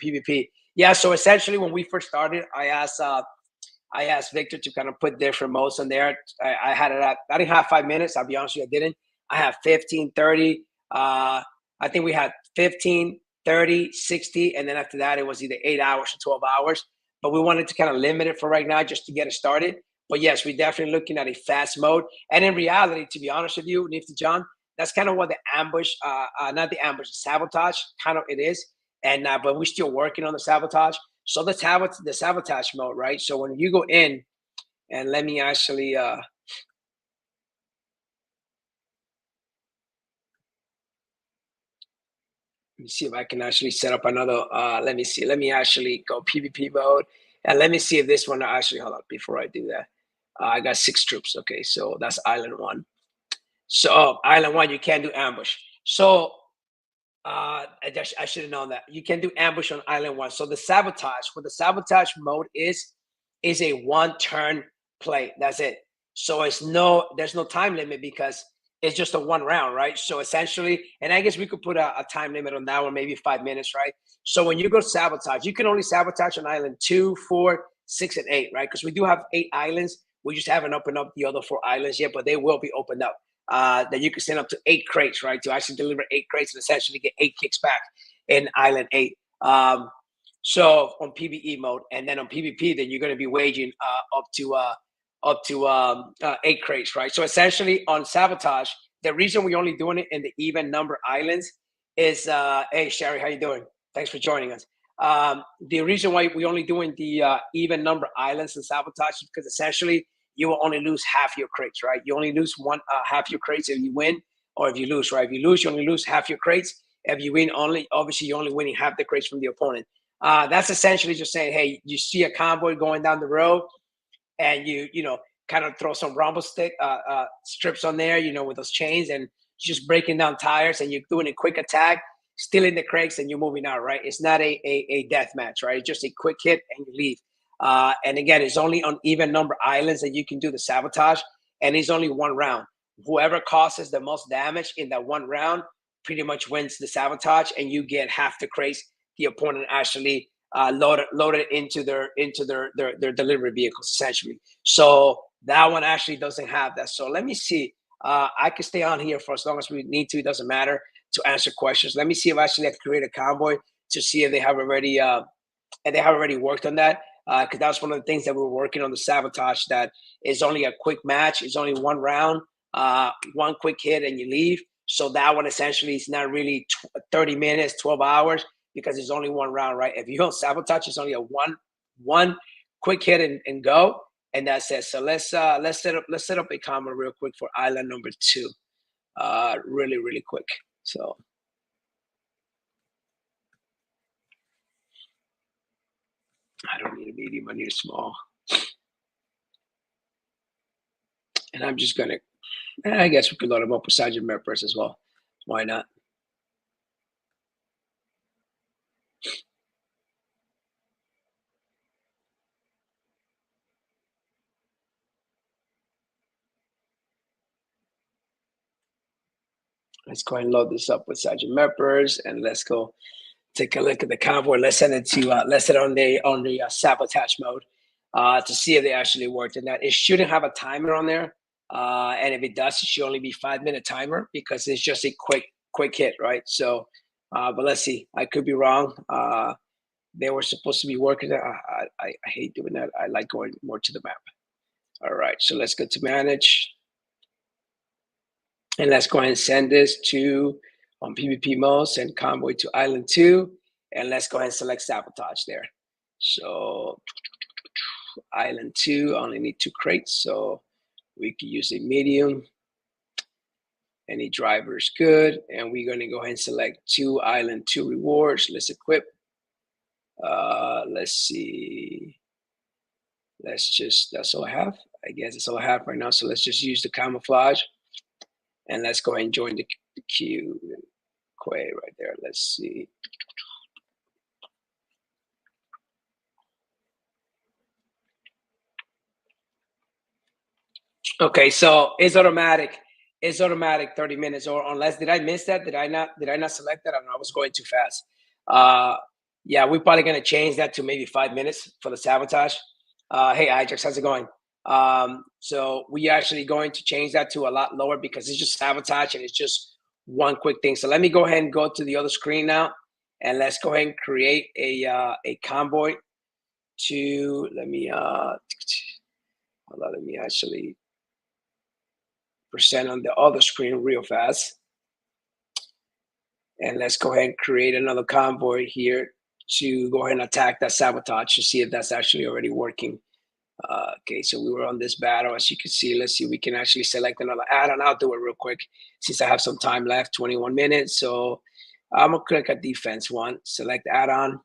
PvP. Yeah. So essentially, when we first started, I asked Victor to kind of put different modes on there. I had it at, I didn't have 5 minutes. I'll be honest with you, I didn't. I have 15, 30. I think we had 15, 30, 60, and then after that, it was either 8 hours or 12 hours. but we wanted to kind of limit it for right now just to get it started. But yes, we're definitely looking at a fast mode. And in reality, to be honest with you, Nifty John, that's kind of what the ambush, not the ambush, the sabotage, kind of it is. And but we're still working on the sabotage. So let's have it the sabotage mode, right? So when you go in, and let me actually let me see if I can actually set up another. Let me see. Let me actually go PvP mode, and let me see if this one actually. Hold up before I do that. I got 6 troops. Okay, so that's island 1. So island 1, you can't do ambush. So I should have known that you can do ambush on island 1. So the sabotage, what the sabotage mode is a 1-turn play. That's it. So there's no time limit because it's just a 1 round, right? So essentially, and I guess we could put a time limit on that one, maybe 5 minutes, right? So when you go sabotage, you can only sabotage on island 2, 4, 6, and 8, right? Because we do have 8 islands. We just haven't opened up the other 4 islands yet, but they will be opened up. That you can send up to 8 crates, right? To actually deliver 8 crates and essentially get 8 kicks back in Island 8. So on PvE mode, and then on PvP, then you're going to be waging up to 8 crates, right? So essentially on sabotage, the reason we're only doing it in the even number islands is, hey Sherry, how you doing? Thanks for joining us. The reason why we're only doing the even number islands and sabotage is because essentially you will only lose half your crates, right? You only lose half your crates if you win or if you lose, right? If you lose, you only lose half your crates. If you win, obviously you're only winning half the crates from the opponent. That's essentially just saying, hey, you see a convoy going down the road, and you know kind of throw some rumble stick strips on there, with those chains, and just breaking down tires, and you're doing a quick attack, stealing the crates, and you're moving out, right? It's not a death match, right? It's just a quick hit and you leave. And again, it's only on even number islands that you can do the sabotage, and it's only 1 round. Whoever causes the most damage in that 1 round pretty much wins the sabotage, and you get half the crates the opponent actually loaded into their delivery vehicles, essentially. So that one actually doesn't have that. So let me see. I can stay on here for as long as we need to. It doesn't matter, to answer questions. Let me see if actually I can create a convoy to see if they have already worked on that. Because that's one of the things that we're working on, the sabotage. That is only a quick match. It's only 1 round, 1 quick hit, and you leave. So that one essentially is not really 30 minutes, 12 hours, because it's only 1 round, right? If you don't sabotage, it's only a one quick hit and go, and that's it. So let's set up a combo real quick for island number 2, really quick. So I don't need a medium, I need a small, and I'm just gonna. I guess we could load them up with Sergeant Members as well. Why not? Let's go ahead and load this up with Sergeant Members, and let's go take a look at the convoy. Let's send it to let's set it on the sabotage mode to see if they actually worked. And that it shouldn't have a timer on there, and if it does, it should only be 5-minute timer because it's just a quick hit, right? So, but let's see. I could be wrong. They were supposed to be working. I hate doing that. I like going more to the map. All right, so let's go to manage. And let's go ahead and send this to on PvP mode, send convoy to island 2. And let's go ahead and select sabotage there. So island 2, I only need 2 crates. So we can use a medium. Any driver is good. And we're going to go ahead and select 2 island 2 rewards. Let's equip. Let's see. That's all I have. I guess that's all I have right now. So let's just use the camouflage. And let's go ahead and join the queue. Quay right there. Let's see. Okay, so it's automatic. It's automatic 30 minutes, or unless did I miss that? Did I not select that? I don't know. I was going too fast. Yeah, we're probably gonna change that to maybe 5 minutes for the sabotage. Hey Ajax, how's it going? So we actually going to change that to a lot lower because it's just sabotage and it's just one quick thing. So let me go ahead and go to the other screen now, and let's go ahead and create a convoy to, let me hold on, let me actually present on the other screen real fast. And let's go ahead and create another convoy here to go ahead and attack that sabotage to see if that's actually already working. Okay, so we were on this battle, as you can see. Let's see, we can actually select another add-on. I'll do it real quick since I have some time left, 21 minutes. So I'm gonna click a defense one, select add-on.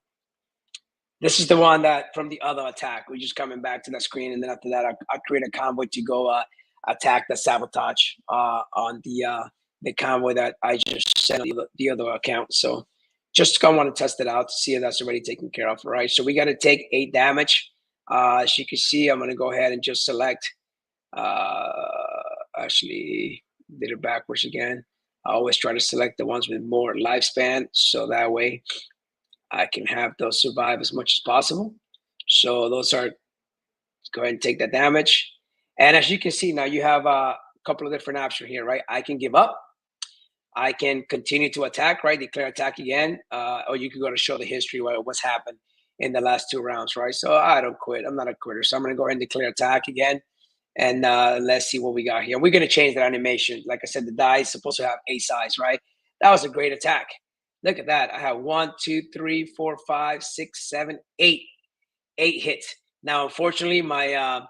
This is the one that from the other attack. We're just coming back to the screen, and then after that, I'll create a convoy to go attack the sabotage on the convoy that I just sent on the other account. So just gonna want to test it out to see if that's already taken care of. All right, so we got to take 8 damage. As you can see, I'm gonna go ahead and just select. Actually, did it backwards again. I always try to select the ones with more lifespan, so that way I can have those survive as much as possible. So those are, go ahead and take the damage. And as you can see, now you have a couple of different options here, right? I can give up. I can continue to attack, right? Declare attack again. Or you can go to show the history of what's happened in the last 2 rounds, right? So I don't quit. I'm not a quitter. So I'm going to go ahead and declare attack again. And let's see what we got here. We're going to change that animation. Like I said, the die is supposed to have a size, right? That was a great attack. Look at that. I have 1, 2, 3, 4, 5, 6, 7, 8. 8 hits. Now, unfortunately, my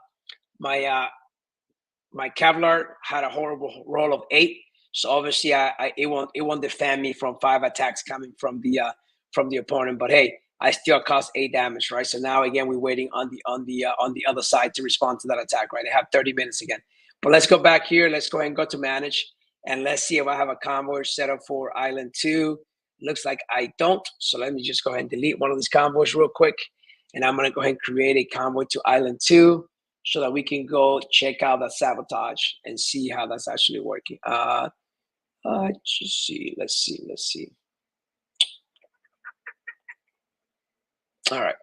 Kevlar had a horrible roll of 8. So obviously, it won't defend me from 5 attacks coming from the opponent. But hey, I still caused 8 damage, right? So now again, we're waiting on the other side to respond to that attack, right? I have 30 minutes again. But let's go back here. Let's go ahead and go to manage, and let's see if I have a convoy set up for Island 2. Looks like I don't. So let me just go ahead and delete one of these convoys real quick, and I'm gonna go ahead and create a convoy to Island 2 so that we can go check out that sabotage and see how that's actually working. Just see. Let's see. All right.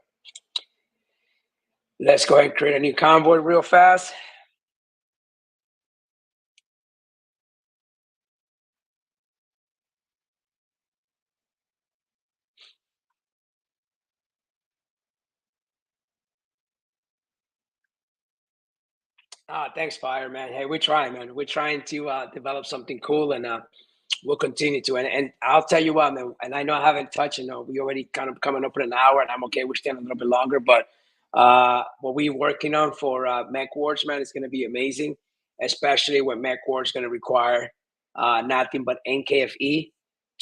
Let's go ahead and create a new convoy real fast. Thanks, Fire, man. Hey, we're trying, man. We're trying to develop something cool, and we'll continue to. And I'll tell you what, man. And I know I haven't touched. We already kind of coming up in an hour, and I'm okay. We're staying a little bit longer, but what we're working on for Mech Wars, man, is going to be amazing. Especially when Mech Wars is going to require nothing but NKFE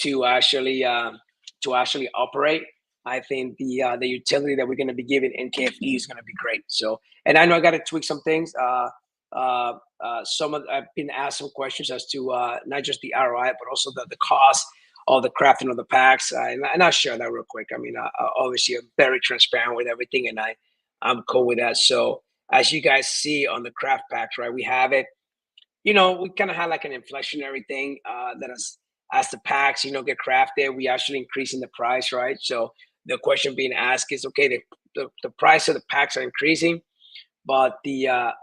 to actually operate. I think the utility that we're going to be giving NKFE is going to be great. So, and I know I got to tweak some things. I've been asked some questions as to not just the ROI, but also the cost of the crafting of the packs. And I'll share that real quick. I mean, obviously, I'm very transparent with everything, and I'm cool with that. So, as you guys see on the craft packs, right, we have it. We kind of have like an inflationary thing that as the packs, get crafted, we actually increasing the price, right? So the question being asked is, okay, the price of the packs are increasing, but the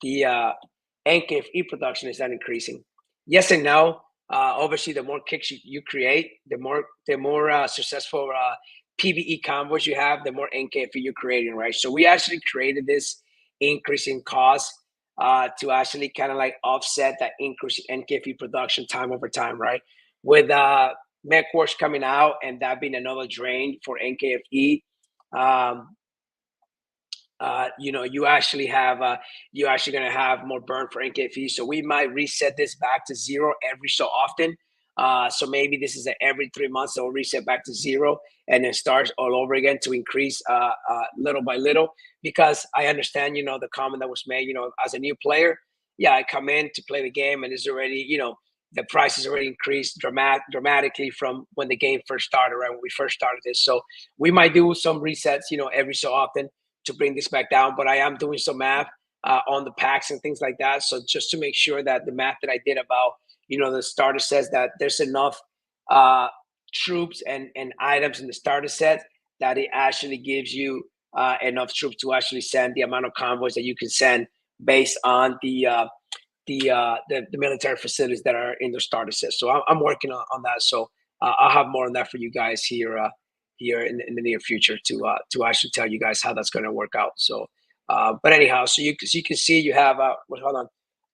NKFE production is not increasing. Yes and no. Obviously, the more kicks you create, the more successful PVE combos you have, the more NKFE you're creating, right? So we actually created this increase in cost to actually kind of like offset that increase in NKFE production time over time, right? With Mech Wars coming out and that being another drain for NKFE, you're actually going to have more burn for NKFE. So we might reset this back to 0 every so often. So maybe this is every 3 months, so we'll reset back to 0 and then start all over again to increase little by little. Because I understand, the comment that was made, as a new player, yeah, I come in to play the game and it's already, the price is already increased dramatically from when the game first started, right? When we first started this. So we might do some resets, every so often to bring this back down, but I am doing some math on the packs and things like that. So just to make sure that the math that I did about, the starter says that there's enough troops and items in the starter set that it actually gives you enough troops to actually send the amount of convoys that you can send based on the military facilities that are in the starter set. So I'm working on that. So I'll have more on that for you guys here here in the near future to actually tell you guys how that's going to work out. So, but anyhow, so you can see you have hold on,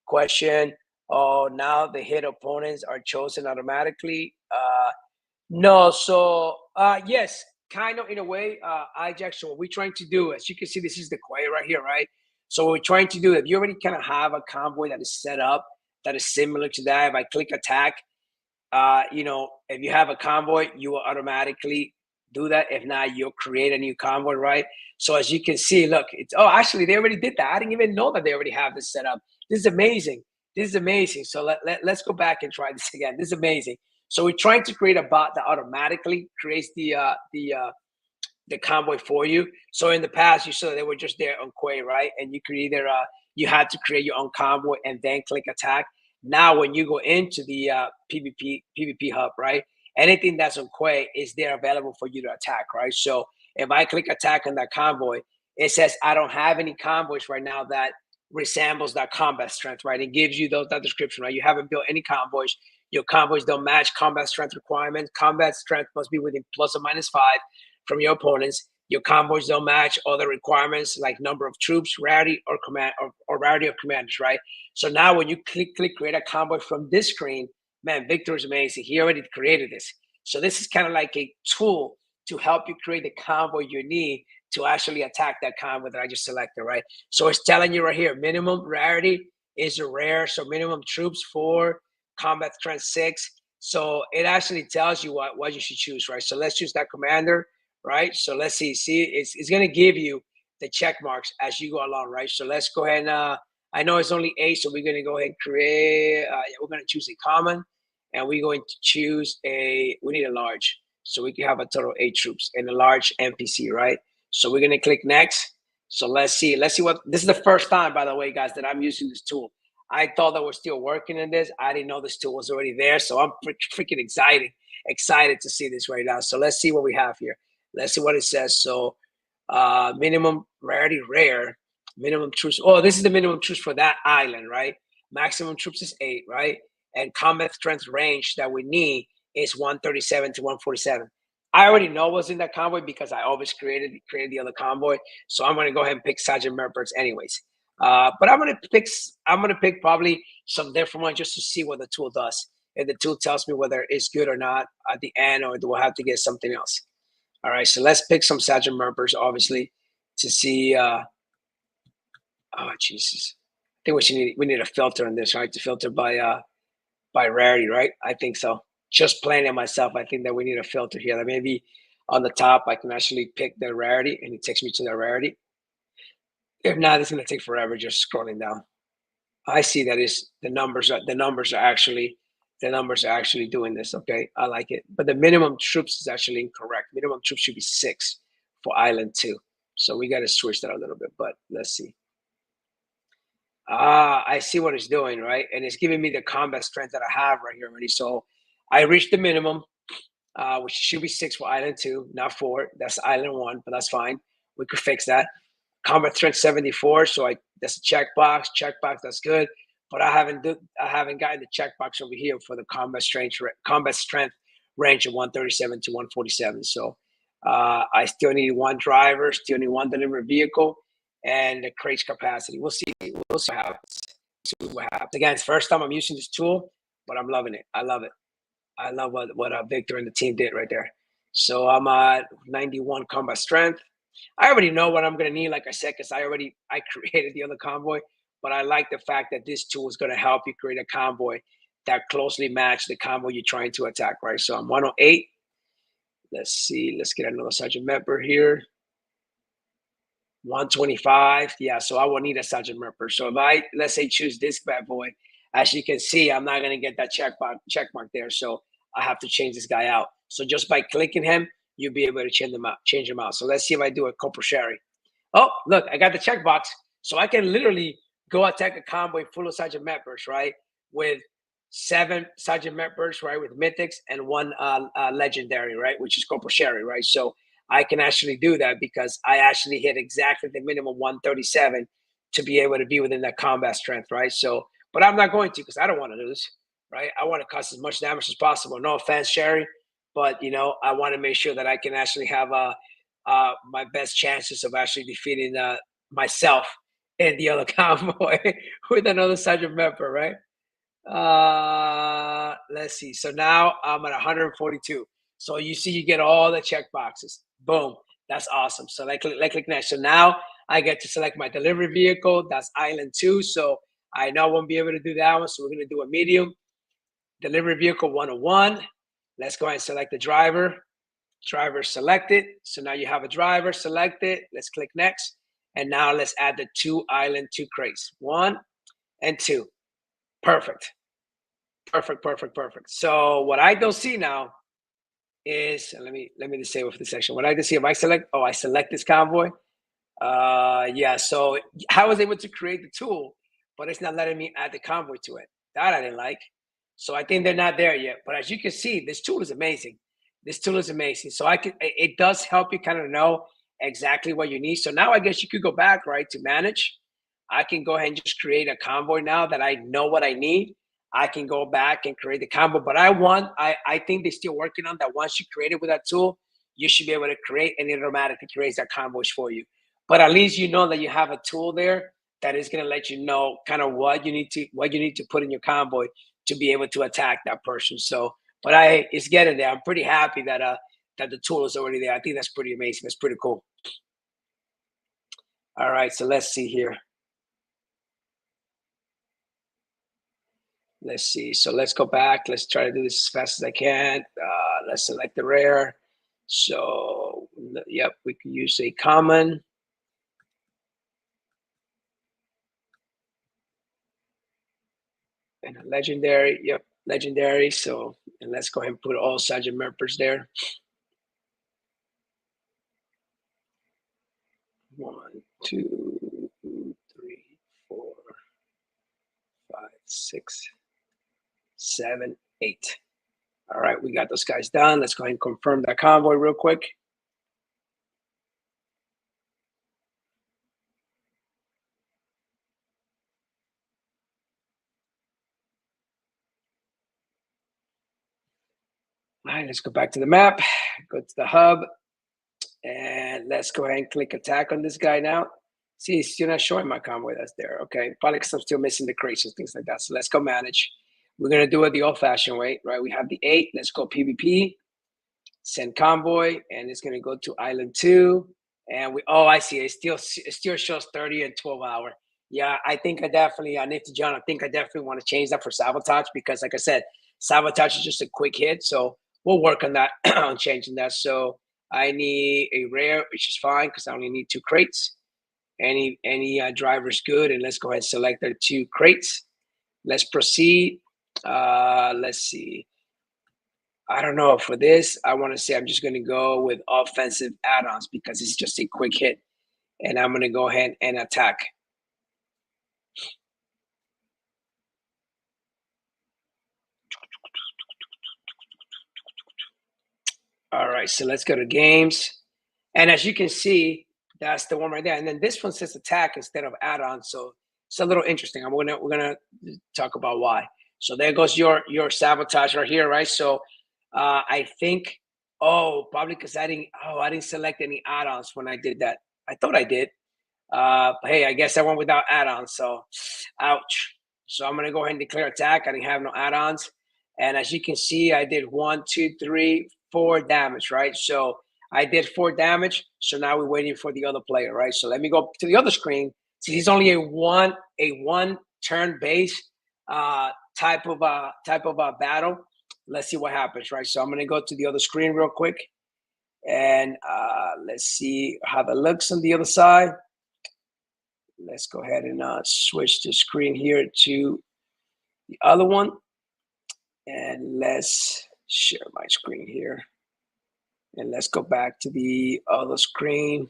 question. Oh, now the hit opponents are chosen automatically. No, so yes, kind of in a way. Ajax. So what we're trying to do, as you can see, this is the quay right here, right? So what we're trying to do, if you already kind of have a convoy that is set up that is similar to that, if I click attack, if you have a convoy, you will automatically do that. If not, you'll create a new convoy, right? So as you can see, look, it's actually they already did that. I didn't even know that they already have this set up. This is amazing. This is amazing. So let's go back and try this again. This is amazing. So we're trying to create a bot that automatically creates the convoy for you. So in the past, you saw they were just there on Quay, right? And you could either you had to create your own convoy and then click attack. Now, when you go into the PvP hub, right? Anything that's on Quay is there available for you to attack, right? So if I click attack on that convoy, it says I don't have any convoys right now that resembles that combat strength, right? It gives you that description, right? You haven't built any convoys. Your convoys don't match combat strength requirements. Combat strength must be within plus or minus 5 from your opponents. Your convoys don't match other requirements like number of troops, rarity, or command or rarity of commanders, right? So now when you click create a convoy from this screen, man, Victor is amazing. He already created this. So this is kind of like a tool to help you create the convoy you need to actually attack that convoy that I just selected, right? So it's telling you right here, minimum rarity is a rare. So minimum troops 4, combat strength 6. So it actually tells you what you should choose, right? So let's choose that commander, right? So let's see. See, it's going to give you the check marks as you go along, right? So let's go ahead and I know it's only 8, so we're going to go ahead and create. We're going to choose a common, and we're going to choose we need a large, so we can have a total of 8 troops and a large NPC, right? So we're going to click next. So let's see what this is the first time, by the way, guys, that I'm using this tool. I thought that we're still working in this. I didn't know this tool was already there, so I'm freaking excited to see this right now. So let's see what we have here. Let's see what it says. So minimum rarity rare, minimum troops. Oh, this is the minimum troops for that island, right? Maximum troops is 8, right? And combat strength range that we need is 137 to 147. I already know what's in that convoy because I always created the other convoy. So I'm gonna go ahead and pick Sergeant Merperts anyways. But I'm gonna pick probably some different ones just to see what the tool does. If the tool tells me whether it's good or not at the end, or do I have to get something else? All right, so let's pick some Sergeant Merpers, obviously, to see. Oh Jesus, I think we need a filter on this, right? To filter by rarity, right? I think so. Just playing it myself, I think that we need a filter here. That maybe on the top I can actually pick the rarity, and it takes me to the rarity. If not, it's gonna take forever just scrolling down. I see that is the numbers are actually doing this. Okay, I like it. But the minimum troops is actually incorrect. Minimum troops should be 6 for Island 2. So we got to switch that a little bit. But let's see. I see what it's doing, right? And it's giving me the combat strength that I have right here already. So I reached the minimum, which should be 6 for Island 2, not 4. That's Island 1, but that's fine. We could fix that. Combat strength 74, so that's a checkbox. That's good. But I haven't gotten the checkbox over here for the combat strength range of 137 to 147. So I still need 1 driver, still need 1 delivery vehicle, and the crates capacity. We'll see. We'll see what happens. Again, it's the first time I'm using this tool, but I'm loving it. I love it. I love what Victor and the team did right there. So I'm at 91 combat strength. I already know what I'm going to need, like I said, because I created the other convoy. But I like the fact that this tool is going to help you create a convoy that closely match the convoy you're trying to attack, right? So I'm 108. Let's see. Let's get another sergeant member here. 125. Yeah, so I will need a sergeant member. So if let's say, choose this bad boy, as you can see, I'm not going to get that check mark there. So I have to change this guy out. So just by clicking him, you'll be able to change them out. So let's see if I do a Corporal Sherry. Oh, look, I got the checkbox. So I can literally go attack a convoy full of sergeant members, right? With 7 sergeant members, right? With mythics and 1 legendary, right? Which is Corporal Sherry, right? So I can actually do that because I actually hit exactly the minimum 137 to be able to be within that combat strength, right? So, but I'm not going to because I don't want to lose, right? I want to cause as much damage as possible. No offense, Sherry, but you know, I want to make sure that I can actually have my best chances of actually defeating myself and the other convoy with another sergeant member, right? Let's see. So now I'm at 142. So you see, you get all the check boxes. Boom. That's awesome. So click next. So now I get to select my delivery vehicle. That's island 2. So I know I won't be able to do that one. So we're going to do a medium delivery vehicle 101. Let's go ahead and select the driver. Driver selected. So now you have a driver selected. Let's click next. And now let's add the 2 island 2 crates. 1 and 2. Perfect. Perfect. So what I don't see now is, let me disable for this section. What I can see, if I select this convoy. Yeah, so I was able to create the tool, but it's not letting me add the convoy to it. That I didn't like. So I think they're not there yet. But as you can see, this tool is amazing. This tool is amazing. So it does help you kind of know exactly what you need. So now I guess you could go back, right, to manage. I can go ahead and just create a convoy now that I know what I need. I can go back and create the combo, but I think they're still working on that. Once you create it with that tool, you should be able to create, and it automatically creates that combos for you. But at least you know that you have a tool there that is going to let you know kind of what you need to put in your convoy to be able to attack that person. So, but it's getting there. I'm pretty happy that the tool is already there. I think that's pretty amazing. That's pretty cool. All right, so let's see here. Let's see. So let's go back. Let's try to do this as fast as I can. Let's select the rare. So, yep, we can use a common. And a legendary. Yep, legendary. So, and let's go ahead and put all Sergeant members there. 1, 2, 3, 4, 5, 6, 7, 8. All right, we got those guys done. Let's go ahead and confirm that convoy real quick. All right, let's go back to the map, go to the hub, and let's go ahead and click attack on this guy now. See, it's still not showing my convoy that's there. Okay, probably because I'm still missing the crates and things like that. So let's go manage. We're going to do it the old-fashioned way, right? We have the 8. Let's go PvP, send convoy, and it's going to go to island 2. And I see it. It still shows 30 and 12 hour. Yeah, I think I definitely, Nifty John, I think I definitely want to change that for sabotage because, like I said, sabotage is just a quick hit. So we'll work on that, on changing that. So I need a rare, which is fine because I only need 2 crates. Any driver's good, and let's go ahead and select the 2 crates. Let's proceed. Let's see. I don't know. For this, I want to say I'm just going to go with offensive add-ons because it's just a quick hit. And I'm going to go ahead and attack. All right, so let's go to games. And as you can see, that's the one right there. And then this one says attack instead of add-on. So it's a little interesting. We're gonna talk about why. So there goes your sabotage right here, right? So I think, probably because I didn't select any add-ons when I did that. I thought I did. Hey, I guess I went without add-ons. So ouch. So I'm gonna go ahead and declare attack. I didn't have no add-ons. And as you can see, I did 1, 2, 3, 4 damage, right? So I did 4 damage. So now we're waiting for the other player, right? So let me go to the other screen. So he's only a one turn base type of battle. Let's see what happens, right? So I'm gonna go to the other screen real quick, and let's see how that looks on the other side. Let's go ahead and switch the screen here to the other one, and let's share my screen here. And let's go back to the other screen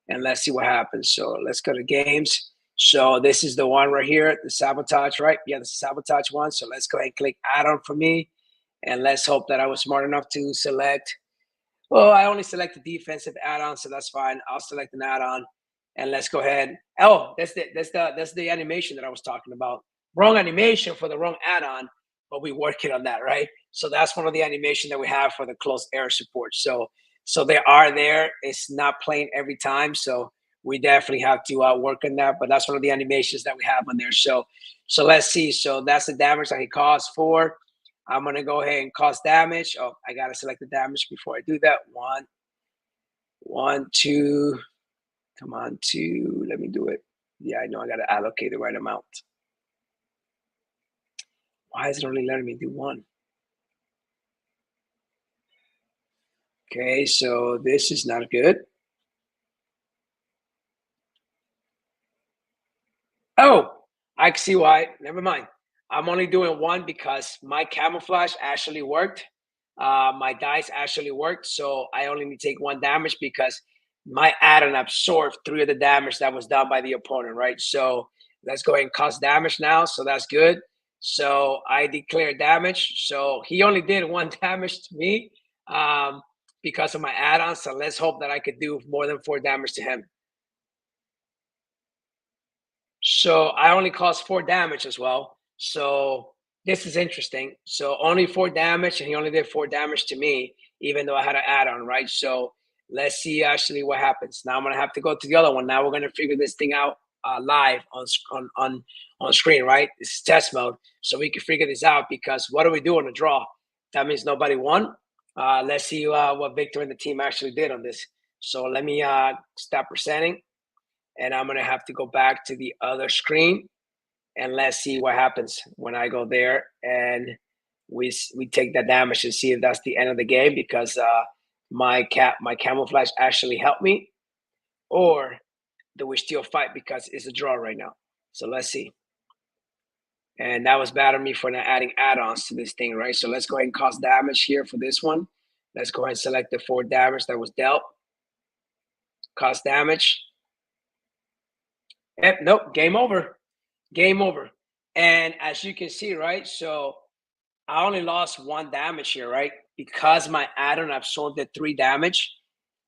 and let's see what happens. So let's go to games. So this is the one right here, the sabotage, right? Yeah, the sabotage one. So let's go ahead and click add-on for me. And let's hope that I was smart enough to select. Well, I only selected defensive add-on, so that's fine. I'll select an add-on. And let's go ahead. Oh, that's the animation that I was talking about. Wrong animation for the wrong add-on. but we're working on that, right? So that's one of the animation that we have for the close air support. So they are there. It's not playing every time, so we definitely have to work on that. But that's one of the animations that we have on there. So let's see. So that's the damage that he caused for. I'm gonna go ahead and cause damage. Oh, I gotta select the damage before I do that. One, two. Come on, two. Let me do it. Yeah, I know I gotta allocate the right amount. Why is it only letting me do one? Okay, so this is not good. Oh, I can see why. Never mind. I'm only doing one because my camouflage actually worked. My dice actually worked, so I only need to take one damage because my add-on absorbed three of the damage that was done by the opponent, right? So let's go ahead and cause damage now. So that's good. So I declare damage. So he only did one damage to me um, because of my add-on. So let's hope that I could do more than 4 damage to him. So I only caused 4 damage as well. So this is interesting. So only 4 damage, and he only did 4 damage to me, even though I had an add-on, right? So let's see actually what happens. Now I'm gonna have to go to the other one. Now we're gonna figure this thing out live on screen, right? This is test mode, so we can figure this out because what do we do on a draw? That means nobody won. Let's see what Victor and the team actually did on this. So let me stop presenting, and I'm gonna have to go back to the other screen and let's see what happens when I go there and we take that damage and see if that's the end of the game because my camouflage actually helped me, or do we still fight because it's a draw right now? So let's see. And that was bad on me for not adding add-ons to this thing, right? So let's go ahead and cause damage here for this one. Let's go ahead and select the 4 damage that was dealt. Cause damage. Yep, nope, game over. Game over. And as you can see, right? So I only lost 1 damage here, right? Because my add-on absorbed the 3 damage.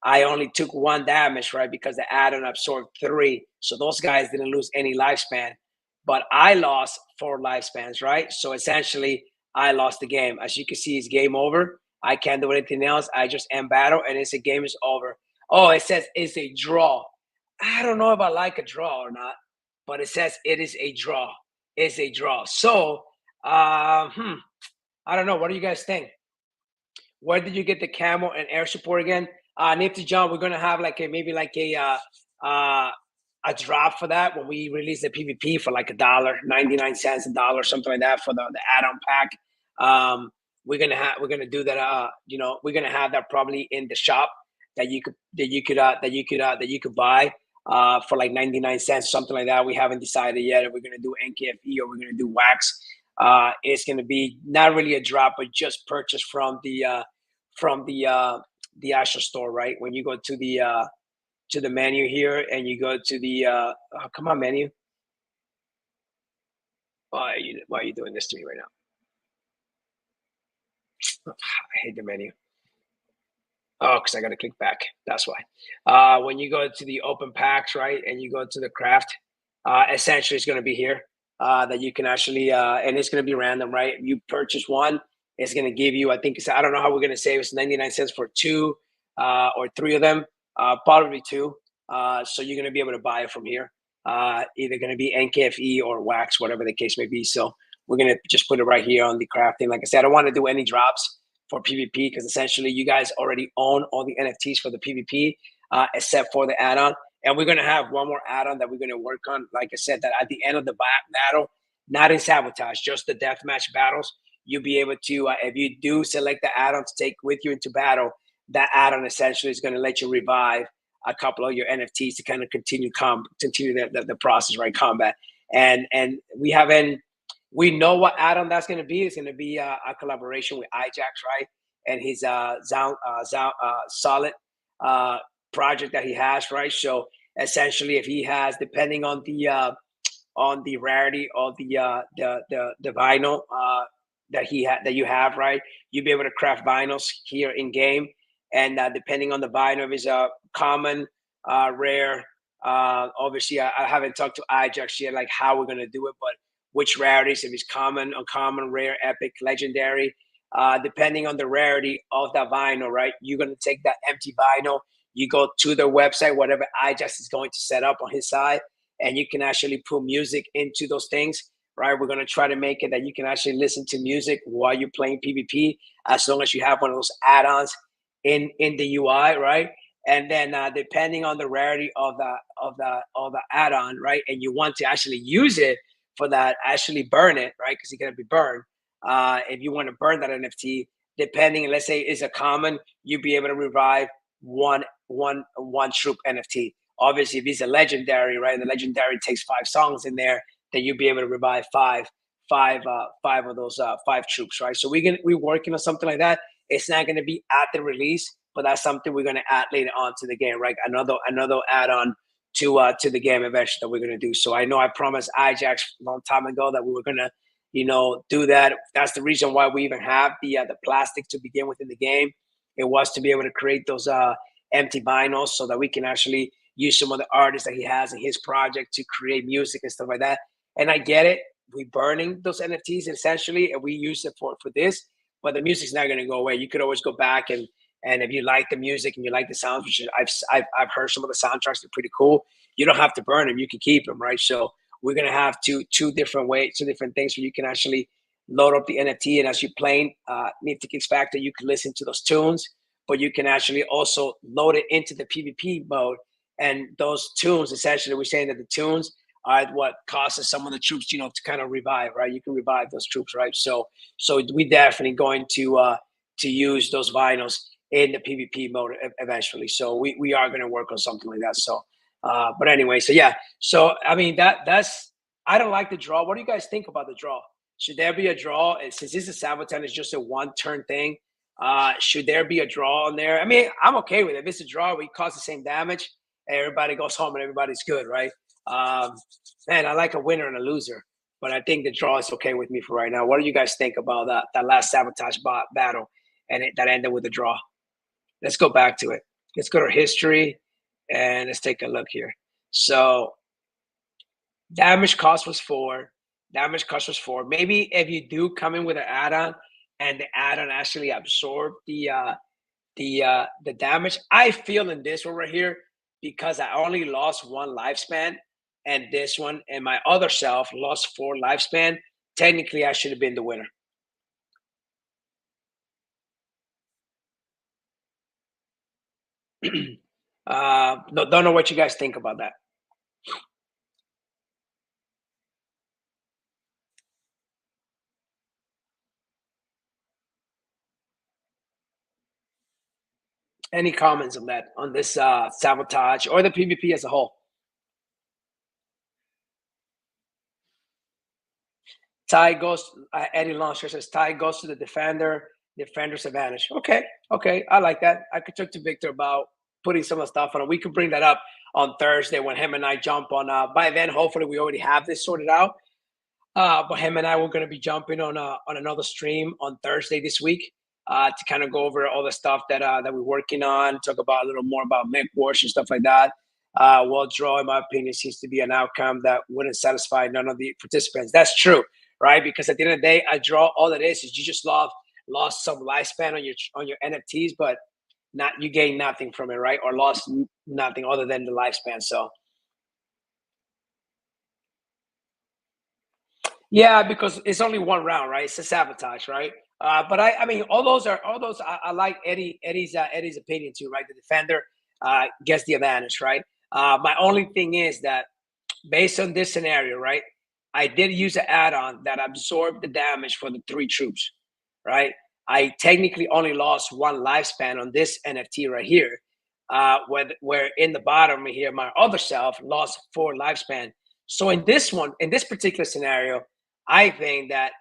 I only took 1 damage, right? Because the add-on absorbed 3. So those guys didn't lose any lifespan. But I lost 4 lifespans, right? So essentially, I lost the game. As you can see, it's game over. I can't do anything else. I just end battle, and it's a game is over. Oh, it says it's a draw. I don't know if I like a draw or not, but it says it is a draw. It's a draw. So, I don't know. What do you guys think? Where did you get the camo and air support again? Nifty John, we're gonna have like a maybe like a drop for that when we release the PvP for like $1.99, $1, something like that for the add-on pack. We're gonna do that. We're gonna have that probably in the shop that you could buy for like 99 cents, something like that. We haven't decided yet if we're gonna do NKFE or we're gonna do wax. It's gonna be not really a drop, but just purchase from the actual store, right? When you go to the menu here and you go to the come on menu. Why are you doing this to me right now? I hate the menu. Oh, because I got to click back. That's why. When you go to the open packs, right, and you go to the craft, essentially it's going to be here that you can actually, and it's going to be random, right? You purchase one, it's going to give you, I think, I don't know how we're going to save. It's 99 cents for 2 or 3 of them, probably 2. So you're going to be able to buy it from here. Either going to be NKFE or wax, whatever the case may be. So we're going to just put it right here on the crafting. Like I said, I don't want to do any drops for PvP because essentially you guys already own all the NFTs for the PvP except for the add-on. And we're going to have one more add-on that we're going to work on. Like I said, that at the end of the battle, not in sabotage, just the deathmatch battles, you'll be able to, if you do select the add-on to take with you into battle, that add-on essentially is going to let you revive a couple of your NFTs to kind of continue the process, right? Combat. And we know what add-on that's going to be. It's going to be a collaboration with M.E.C.H, right? And his solid project that he has, right? So essentially, if he has, depending on the rarity of the vinyl that you have, right? You'll be able to craft vinyls here in game, and depending on the vinyl, if it's a common, rare. Obviously, I haven't talked to M.E.C.H yet, like how we're gonna do it, but which rarities, if it's common, uncommon, rare, epic, legendary. Depending on the rarity of that vinyl, right? You're gonna take that empty vinyl, you go to their website, whatever iJust is going to set up on his side, and you can actually put music into those things, right? We're gonna try to make it that you can actually listen to music while you're playing PvP, as long as you have one of those add-ons in the UI, right? And then depending on the rarity of the add-on, right? And you want to actually use it for that, actually burn it, right? Because it's gonna be burned. If you want to burn that NFT, depending, let's say it's a common, you'll be able to revive one troop NFT. Obviously, if it's a legendary, right? The legendary takes 5 songs in there, then you'll be able to revive five of those 5 troops, right? So we're working on something like that. It's not going to be at the release, but that's something we're going to add later on to the game, right? Another add-on to the game eventually that we're going to do. So I know I promised Ajax a long time ago that we were going to, do that. That's the reason why we even have the plastic to begin with in the game. It was to be able to create those empty vinyls so that we can actually use some of the artists that he has in his project to create music and stuff like that. And I get it. We burning those NFTs essentially, and we use it for this. But the music's not going to go away. You could always go back and if you like the music and you like the sounds, which I've heard some of the soundtracks, they're pretty cool. You don't have to burn them; you can keep them, right? So we're gonna have two different ways, 2 different things where you can actually load up the NFT, and as you're playing NiftyKicks Factory, you can listen to those tunes, but you can actually also load it into the PvP mode. And those tunes, essentially, we're saying that the tunes are what causes some of the troops, to kind of revive, right? You can revive those troops, right? So we definitely going to use those vinyls in the PvP mode eventually. So we are going to work on something like that. So, but anyway, so yeah. So I mean that's I don't like the draw. What do you guys think about the draw? Should there be a draw? And since this is Sabotage, it's just a one-turn thing. Should there be a draw on there? I mean, I'm okay with it. If it's a draw, we cause the same damage. Everybody goes home and everybody's good, right? Um, Man, I like a winner and a loser, but I think the draw is okay with me for right now. What do you guys think about that last Sabotage battle and that ended with a draw? Let's go back to it. Let's go to history and let's take a look here. So damage cost was 4. Damage cost was 4. Maybe if you do come in with an add-on and the add-on actually absorb the damage. I feel in this one right here, because I only lost 1 lifespan, and this one and my other self lost 4 lifespan. Technically, I should have been the winner. No, don't know what you guys think about that. Any comments on that, on this Sabotage or the PvP as a whole? Tie goes. Eddie Launcher says tie goes to the defender. Defender's advantage. Okay, okay, I like that. I could talk to Victor about putting some of the stuff on it. We could bring that up on Thursday when him and I jump on. By then, hopefully, we already have this sorted out. But him and I were going to be jumping on another stream on Thursday this week to kind of go over all the stuff that we're working on, talk about a little more about M.E.C.H and stuff like that. Well, draw, in my opinion, seems to be an outcome that wouldn't satisfy none of the participants. That's true, right? Because at the end of the day, a draw, all it is you just lost some lifespan on your NFTs, but not you gain nothing from it, right? Or lost nothing other than the lifespan. So yeah, because it's only 1 round, right? It's a Sabotage, right? But I mean, all those. I like Eddie's opinion too, right? The defender gets the advantage, right? My only thing is that based on this scenario, right? I did use an add-on that absorbed the damage for the 3 troops, right? I technically only lost 1 lifespan on this NFT right here, where in the bottom here, my other self lost 4 lifespan. So in this one, in this particular scenario, I think that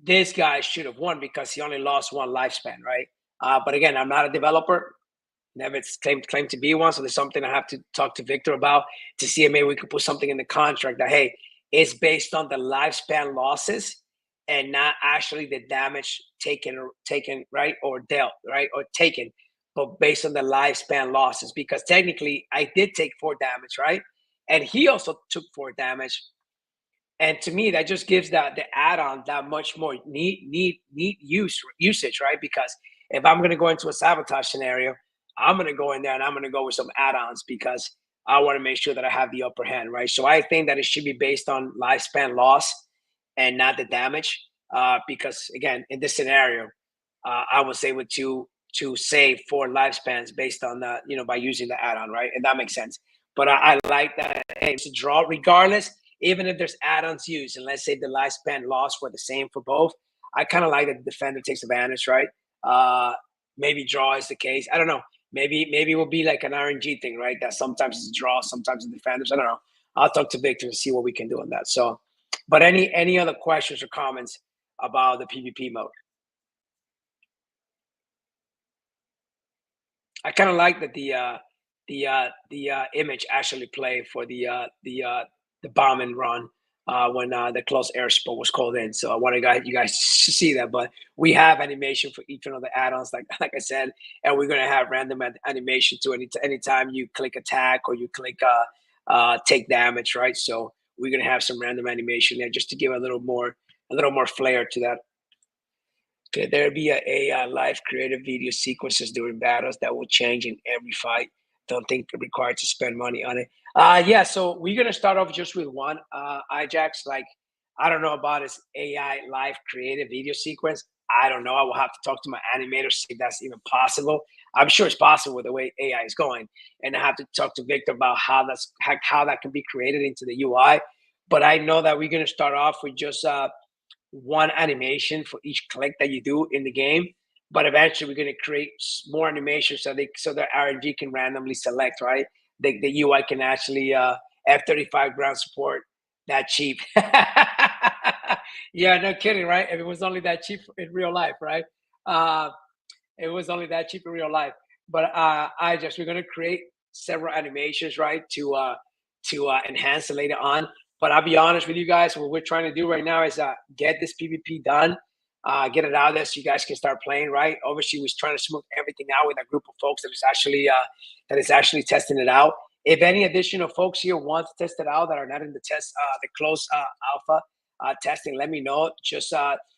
this guy should have won because he only lost 1 lifespan, right? But again, I'm not a developer, never claimed to be one, so there's something I have to talk to Victor about to see if maybe we could put something in the contract that hey, it's based on the lifespan losses and not actually the damage taken right or dealt right or taken, but based on the lifespan losses because technically I did take 4 damage, right? And he also took 4 damage, And to me, that just gives the add-on that much more neat usage, right? Because if I'm gonna go into a sabotage scenario, I'm gonna go in there and I'm gonna go with some add-ons because I want to make sure that I have the upper hand, right? So I think that it should be based on lifespan loss and not the damage. Because again, in this scenario, I was able to save 4 lifespans based on that, by using the add-on, right? And that makes sense. But I like that hey, it's a draw regardless, even if there's add-ons used, and let's say the lifespan loss were the same for both. I kind of like that the defender takes advantage, right? Uh, Maybe draw is the case. I don't know. Maybe it will be like an RNG thing, right? That sometimes it's a draw, sometimes it's defenders. I don't know. I'll talk to Victor and see what we can do on that. So, but any other questions or comments about the PvP mode? I kind of like that the image actually played for the bomb and run when the close air support was called in. So I want you guys to see that. But we have animation for each one of the add-ons, like I said, and we're gonna have random animation to anytime you click attack or you click take damage, right? So we're gonna have some random animation there just to give a little more flair to that. Could there be a AI live creative video sequences during battles that will change in every fight? Don't think it required to spend money on it. Yeah, so we're gonna start off just with one. Ijax, like I don't know about this AI live creative video sequence. I don't know. I will have to talk to my animator, see if that's even possible. I'm sure it's possible with the way AI is going, and I have to talk to Victor about how that can be created into the UI. But I know that we're gonna start off with just one animation for each click that you do in the game. But eventually, we're going to create more animations so that RNG can randomly select, right? The UI can actually F-35 ground support that cheap. Yeah, no kidding, right? If it was only that cheap in real life, right? Uh, it was only that cheap in real life. But we're gonna create several animations, right, to enhance it later on. But I'll be honest with you guys, what we're trying to do right now is get this PvP done, get it out there so you guys can start playing, right? Obviously, we're trying to smooth everything out with a group of folks that is actually testing it out. If any additional folks here want to test it out that are not in the the close alpha testing, let me know. Just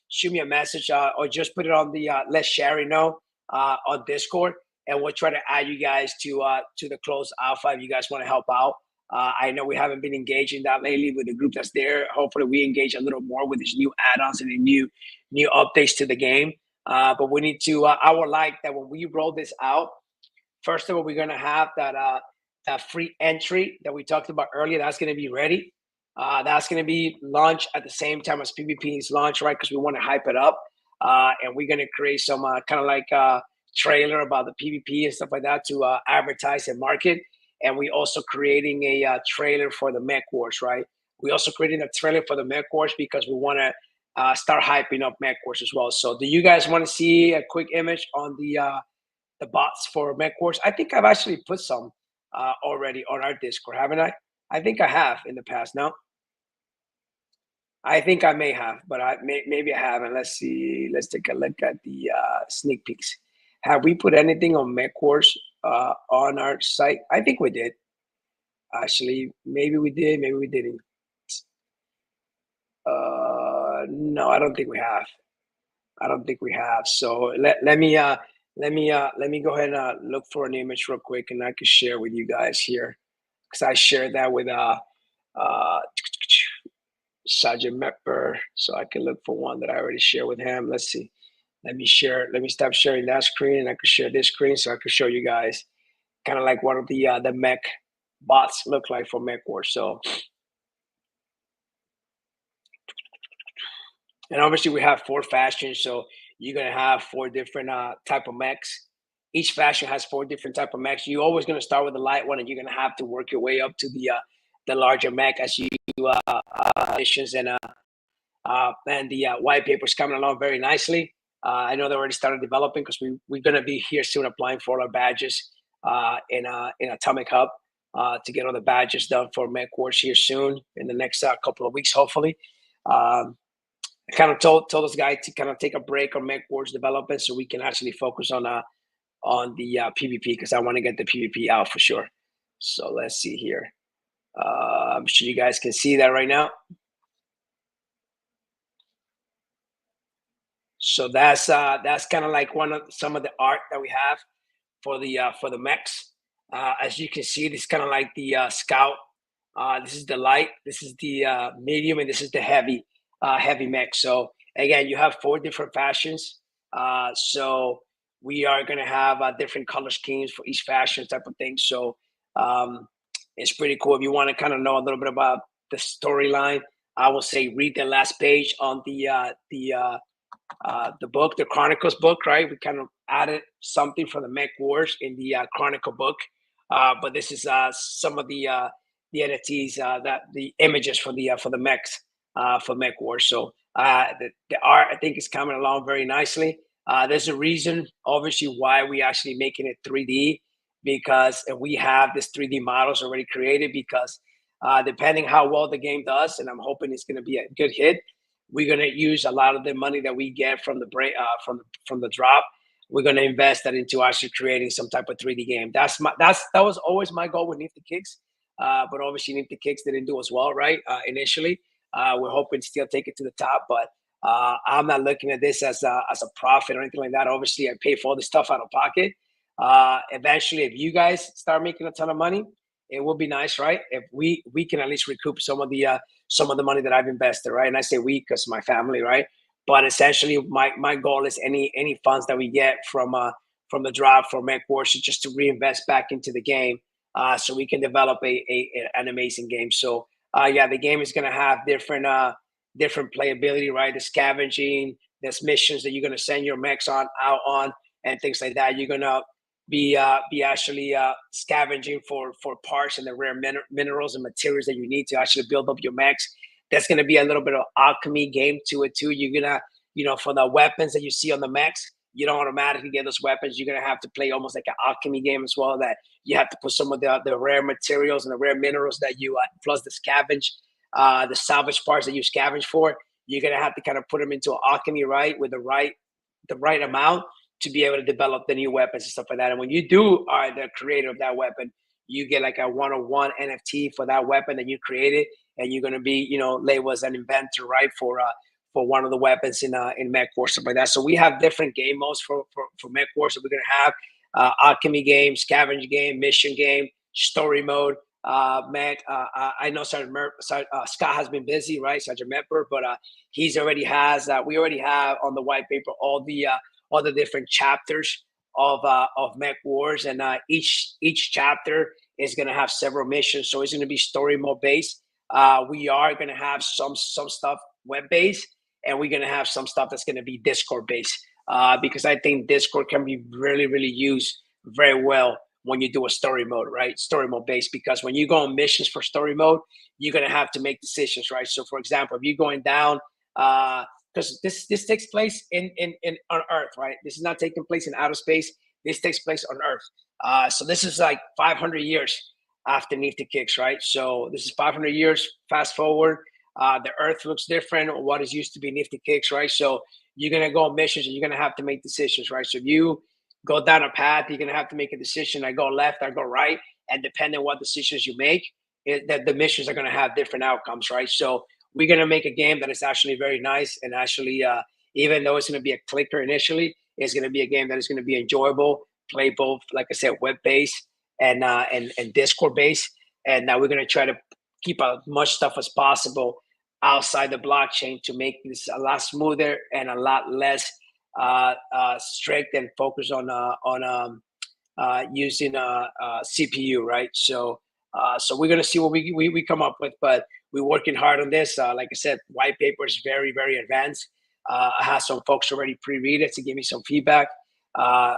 shoot me a message or just put it on the let Sherry know on Discord, and we'll try to add you guys to the closed alpha if you guys want to help out. I know we haven't been engaging that lately with the group that's there. Hopefully, we engage a little more with these new add-ons and the new updates to the game. But we need to. I would like that when we roll this out. First of all, we're gonna have that free entry that we talked about earlier. That's gonna be ready. That's gonna be launched at the same time as PvP is launched, right? Because we want to hype it up, and we're gonna create some kind of like trailer about the PvP and stuff like that to advertise and market. And we also creating a trailer for the Mech Wars, right? We also creating a trailer for the Mech Wars because we want to start hyping up Mech Wars as well. So, do you guys want to see a quick image on the bots for Mech Wars? I think I've actually put some already on our Discord, haven't I? I think I have in the past. No, I think I may have, but maybe I haven't. Let's see. Let's take a look at the sneak peeks. Have we put anything on Mech Wars on our site? I think we did. Actually, maybe we did, maybe we didn't. No, I don't think we have. I don't think we have. So let me go ahead and look for an image real quick, and I can share with you guys here because I shared that with uh Sergeant Mepper, so I can look for one that I already shared with him. Let's see. Let me share. Let me stop sharing that screen, and I can share this screen so I can show you guys kind of like what the mech bots look like for Mech Wars. So, and obviously we have 4 factions, so you're gonna have 4 different type of mechs. Each faction has 4 different type of mechs. You're always gonna start with the light one, and you're gonna have to work your way up to the larger mech as you do missions and the white paper is coming along very nicely. I know they already started developing because we're going to be here soon applying for our badges in Atomic Hub to get all the badges done for Mech Wars here soon in the next couple of weeks, hopefully. I kind of told this guy to kind of take a break on Mech Wars development so we can actually focus on the PvP because I want to get the PvP out for sure. So let's see here. I'm sure you guys can see that right now. So that's kind of like one of some of the art that we have for the mechs. As you can see, this is kind of like the scout. This is the light. This is the medium, and this is the heavy mech. So again, you have four different fashions. So we are going to have different color schemes for each fashion type of thing. So um, it's pretty cool. If you want to kind of know a little bit about the storyline, I will say read the last page on the book, the Chronicles book, right? We kind of added something from the Mech Wars in the Chronicle book, but this is some of the NFTs that the images for the mechs for Mech Wars. So the art I think is coming along very nicely. There's a reason, obviously, why we actually making it 3D because we have this 3D models already created. Because depending how well the game does, and I'm hoping it's going to be a good hit, we're going to use a lot of the money that we get from the break from the drop. We're going to invest that into actually creating some type of 3D game. That was always my goal with NiftyKicks, but obviously NiftyKicks didn't do as well, right? Initially, we're hoping to still take it to the top, but I'm not looking at this as a profit or anything like that. Obviously, I pay for all this stuff out of pocket. Eventually, if you guys start making a ton of money, it will be nice, right? If we can at least recoup some of the money that I've invested, right? And I say we because my family, right? But essentially, my goal is any funds that we get from the drop for Mech Wars is just to reinvest back into the game, so we can develop an amazing game. So yeah, the game is gonna have different playability, right? The scavenging, there's missions that you're gonna send your mechs on out on, and things like that. You're gonna be actually scavenging for parts and the rare minerals and materials that you need to actually build up your mechs. There's going to be a little bit of alchemy game to it too. You're gonna, for the weapons that you see on the mechs, you don't automatically get those weapons. You're gonna have to play almost like an alchemy game as well. That you have to put some of the rare materials and the rare minerals that you plus the salvage parts that you scavenge for. You're gonna have to kind of put them into an alchemy, right, with the right amount to be able to develop the new weapons and stuff like that. And when you do are the creator of that weapon, you get like a 101 NFT for that weapon that you created, and you're gonna be, labeled as an inventor, right, for one of the weapons in Mech Wars, stuff like that. So we have different game modes for Mech Wars that we're gonna have. Alchemy game, scavenge game, mission game, story mode. Mac, I know Scott has been busy, right? Sergeant Mepper, but he's already has. We already have on the white paper all the different chapters of Mech Wars, and each chapter is going to have several missions. So it's going to be story mode based. We are going to have some stuff web based, and we're going to have some stuff that's going to be Discord based. Because I think Discord can be really used very well when you do a story mode, right? Story mode based, because when you go on missions for story mode, you're going to have to make decisions, right? So for example, if you're going down, because this takes place in on Earth, right? This is not taking place in outer space. This takes place on Earth. So this is like 500 years after NiftyKicks, right? So this is 500 years. Fast forward, the Earth looks different. What is used to be NiftyKicks, right? So you're gonna go on missions and you're gonna have to make decisions, right? So if you go down a path, you're gonna have to make a decision. I go left, I go right, and depending on what decisions you make, that the missions are gonna have different outcomes, right? So we're gonna make a game that is actually very nice, and actually, even though it's gonna be a clicker initially, it's gonna be a game that is gonna be enjoyable. Play both, like I said, web based and Discord based, and now we're gonna try to keep as much stuff as possible outside the blockchain to make this a lot smoother and a lot less strict and focused on using a CPU, right? So we're gonna see what we come up with, but we're working hard on this. Like I said, white paper is very advanced. I have some folks already pre-read it to give me some feedback. Uh,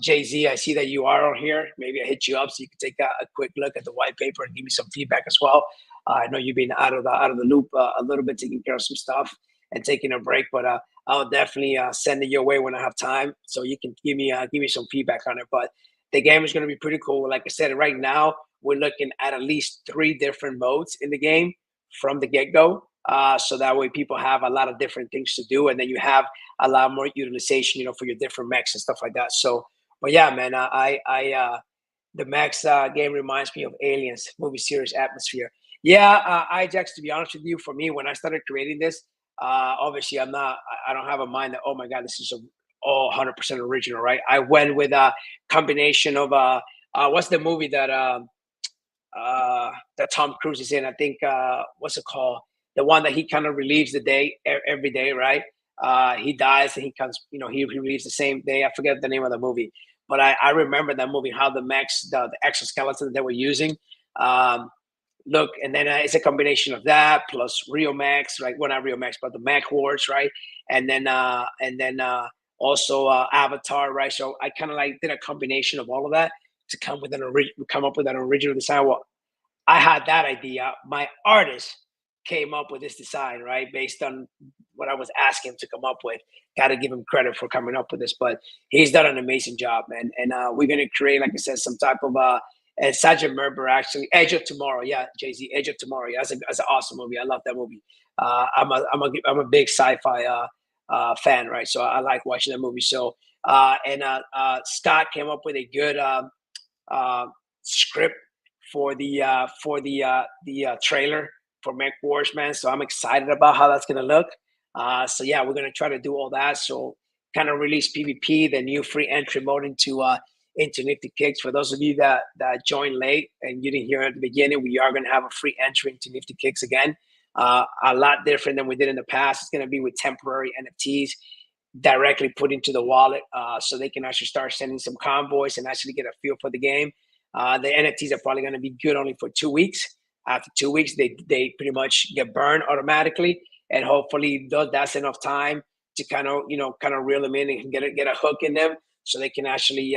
Jay Z, I see that you are on here. Maybe I hit you up so you can take a quick look at the white paper and give me some feedback as well. I know you've been out of the loop a little bit, taking care of some stuff and taking a break, but I'll definitely send it your way when I have time, so you can give me some feedback on it. But the game is going to be pretty cool. Like I said, right now we're looking at least 3 different modes in the game from the get go. So that way people have a lot of different things to do, and then you have a lot more utilization, for your different mechs and stuff like that. So, but yeah, man, the Max game reminds me of Aliens movie series atmosphere. Yeah, Ajax. To be honest with you, for me, when I started creating this, Obviously, I don't have a mind that, oh my God, this is all 100% original, right? I went with a combination of what's the movie that Tom Cruise is in? I think what's it called? The one that he kind of relieves the day every day, right? He dies and he comes, he relieves the same day. I forget the name of the movie, but I remember that movie, how the exoskeleton they were using. Um, Look, and then it's a combination of that plus Rio Max, right? Well, not Rio Max, but the Mac Wars, right? And then also Avatar, right? So I kind of like did a combination of all of that to come up with an original design. Well, I had that idea. My artist came up with this design, right? Based on what I was asking him to come up with. Got to give him credit for coming up with this, but he's done an amazing job, man. And we're gonna create, like I said, some type of and Sajid Merber actually, Edge of Tomorrow, yeah, Jay Z, Edge of Tomorrow, yeah, that's an awesome movie. I love that movie. I'm a big sci-fi fan, right? So I like watching that movie. So Scott came up with a good uh, script for the trailer for Mech Wars, man. So I'm excited about how that's gonna look. So yeah, we're gonna try to do all that. So kind of release PvP, the new free entry mode into Nifty Kicks. For those of you that joined late and you didn't hear at the beginning, we are gonna have a free entry into Nifty Kicks again. A lot different than we did in the past. It's gonna be with temporary NFTs directly put into the wallet, so they can actually start sending some convoys and actually get a feel for the game. The NFTs are probably going to be good only for 2 weeks. After 2 weeks, they pretty much get burned automatically, and hopefully that's enough time to kind of reel them in and get a hook in them, so they can actually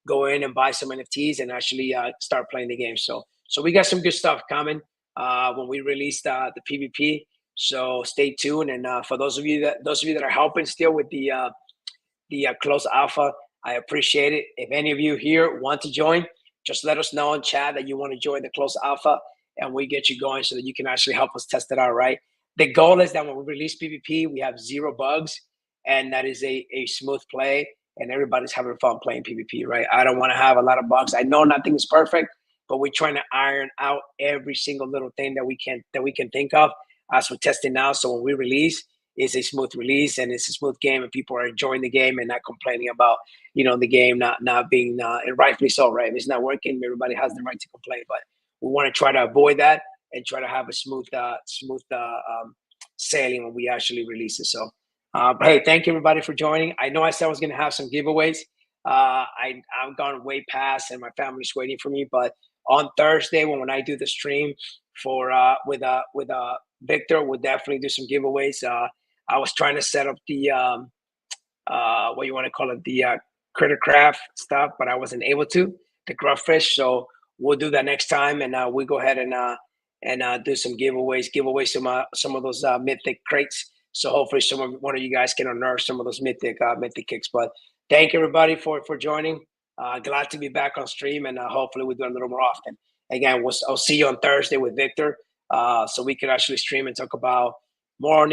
go in and buy some NFTs and actually start playing the game. So we got some good stuff coming when we release the PvP. So stay tuned, and for those of you that are helping still with the close alpha, I appreciate it. If any of you here want to join, just let us know in chat that you want to join the close alpha, and we get you going so that you can actually help us test it out. Right. The goal is that when we release PvP, we have 0 bugs, and that is a smooth play, and everybody's having fun playing PvP. Right. I don't want to have a lot of bugs. I know nothing is perfect, but we're trying to iron out every single little thing that we can think of as we're testing now. So when we release, it's a smooth release and it's a smooth game, and people are enjoying the game and not complaining about the game not being and rightfully so, right? If it's not working, everybody has the right to complain, but we want to try to avoid that and try to have a smooth sailing when we actually release it. So, but hey, thank you everybody for joining. I know I said I was going to have some giveaways. I've gone way past, and my family's waiting for me. But on Thursday, when I do the stream for with Victor, we'll definitely do some giveaways. I was trying to set up the what you want to call it, the critter craft stuff, but I wasn't able to the gruff fish. So we'll do that next time, and we go ahead and do some giveaways, give away some of those mythic crates. So hopefully one of you guys can unearth some of those mythic kicks. But thank everybody for joining. Glad to be back on stream, and hopefully we do a little more often. Again, I'll see you on Thursday with Victor, so we can actually stream and talk about more on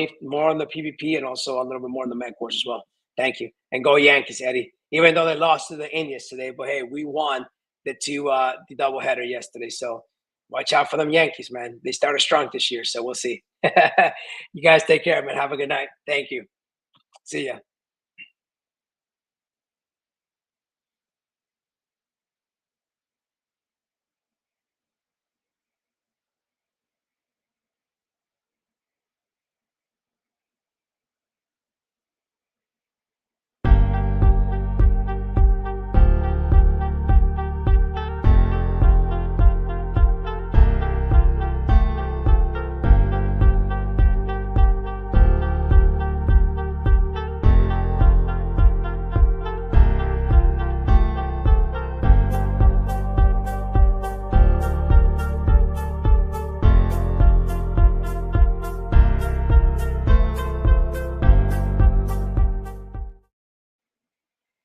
the PvP and also a little bit more on the Mech Wars as well. Thank you, and go Yankees, Eddie. Even though they lost to the Indians today, but hey, we won the doubleheader yesterday. So watch out for them Yankees, man. They started strong this year, so we'll see. You guys take care, man. Have a good night. Thank you. See ya.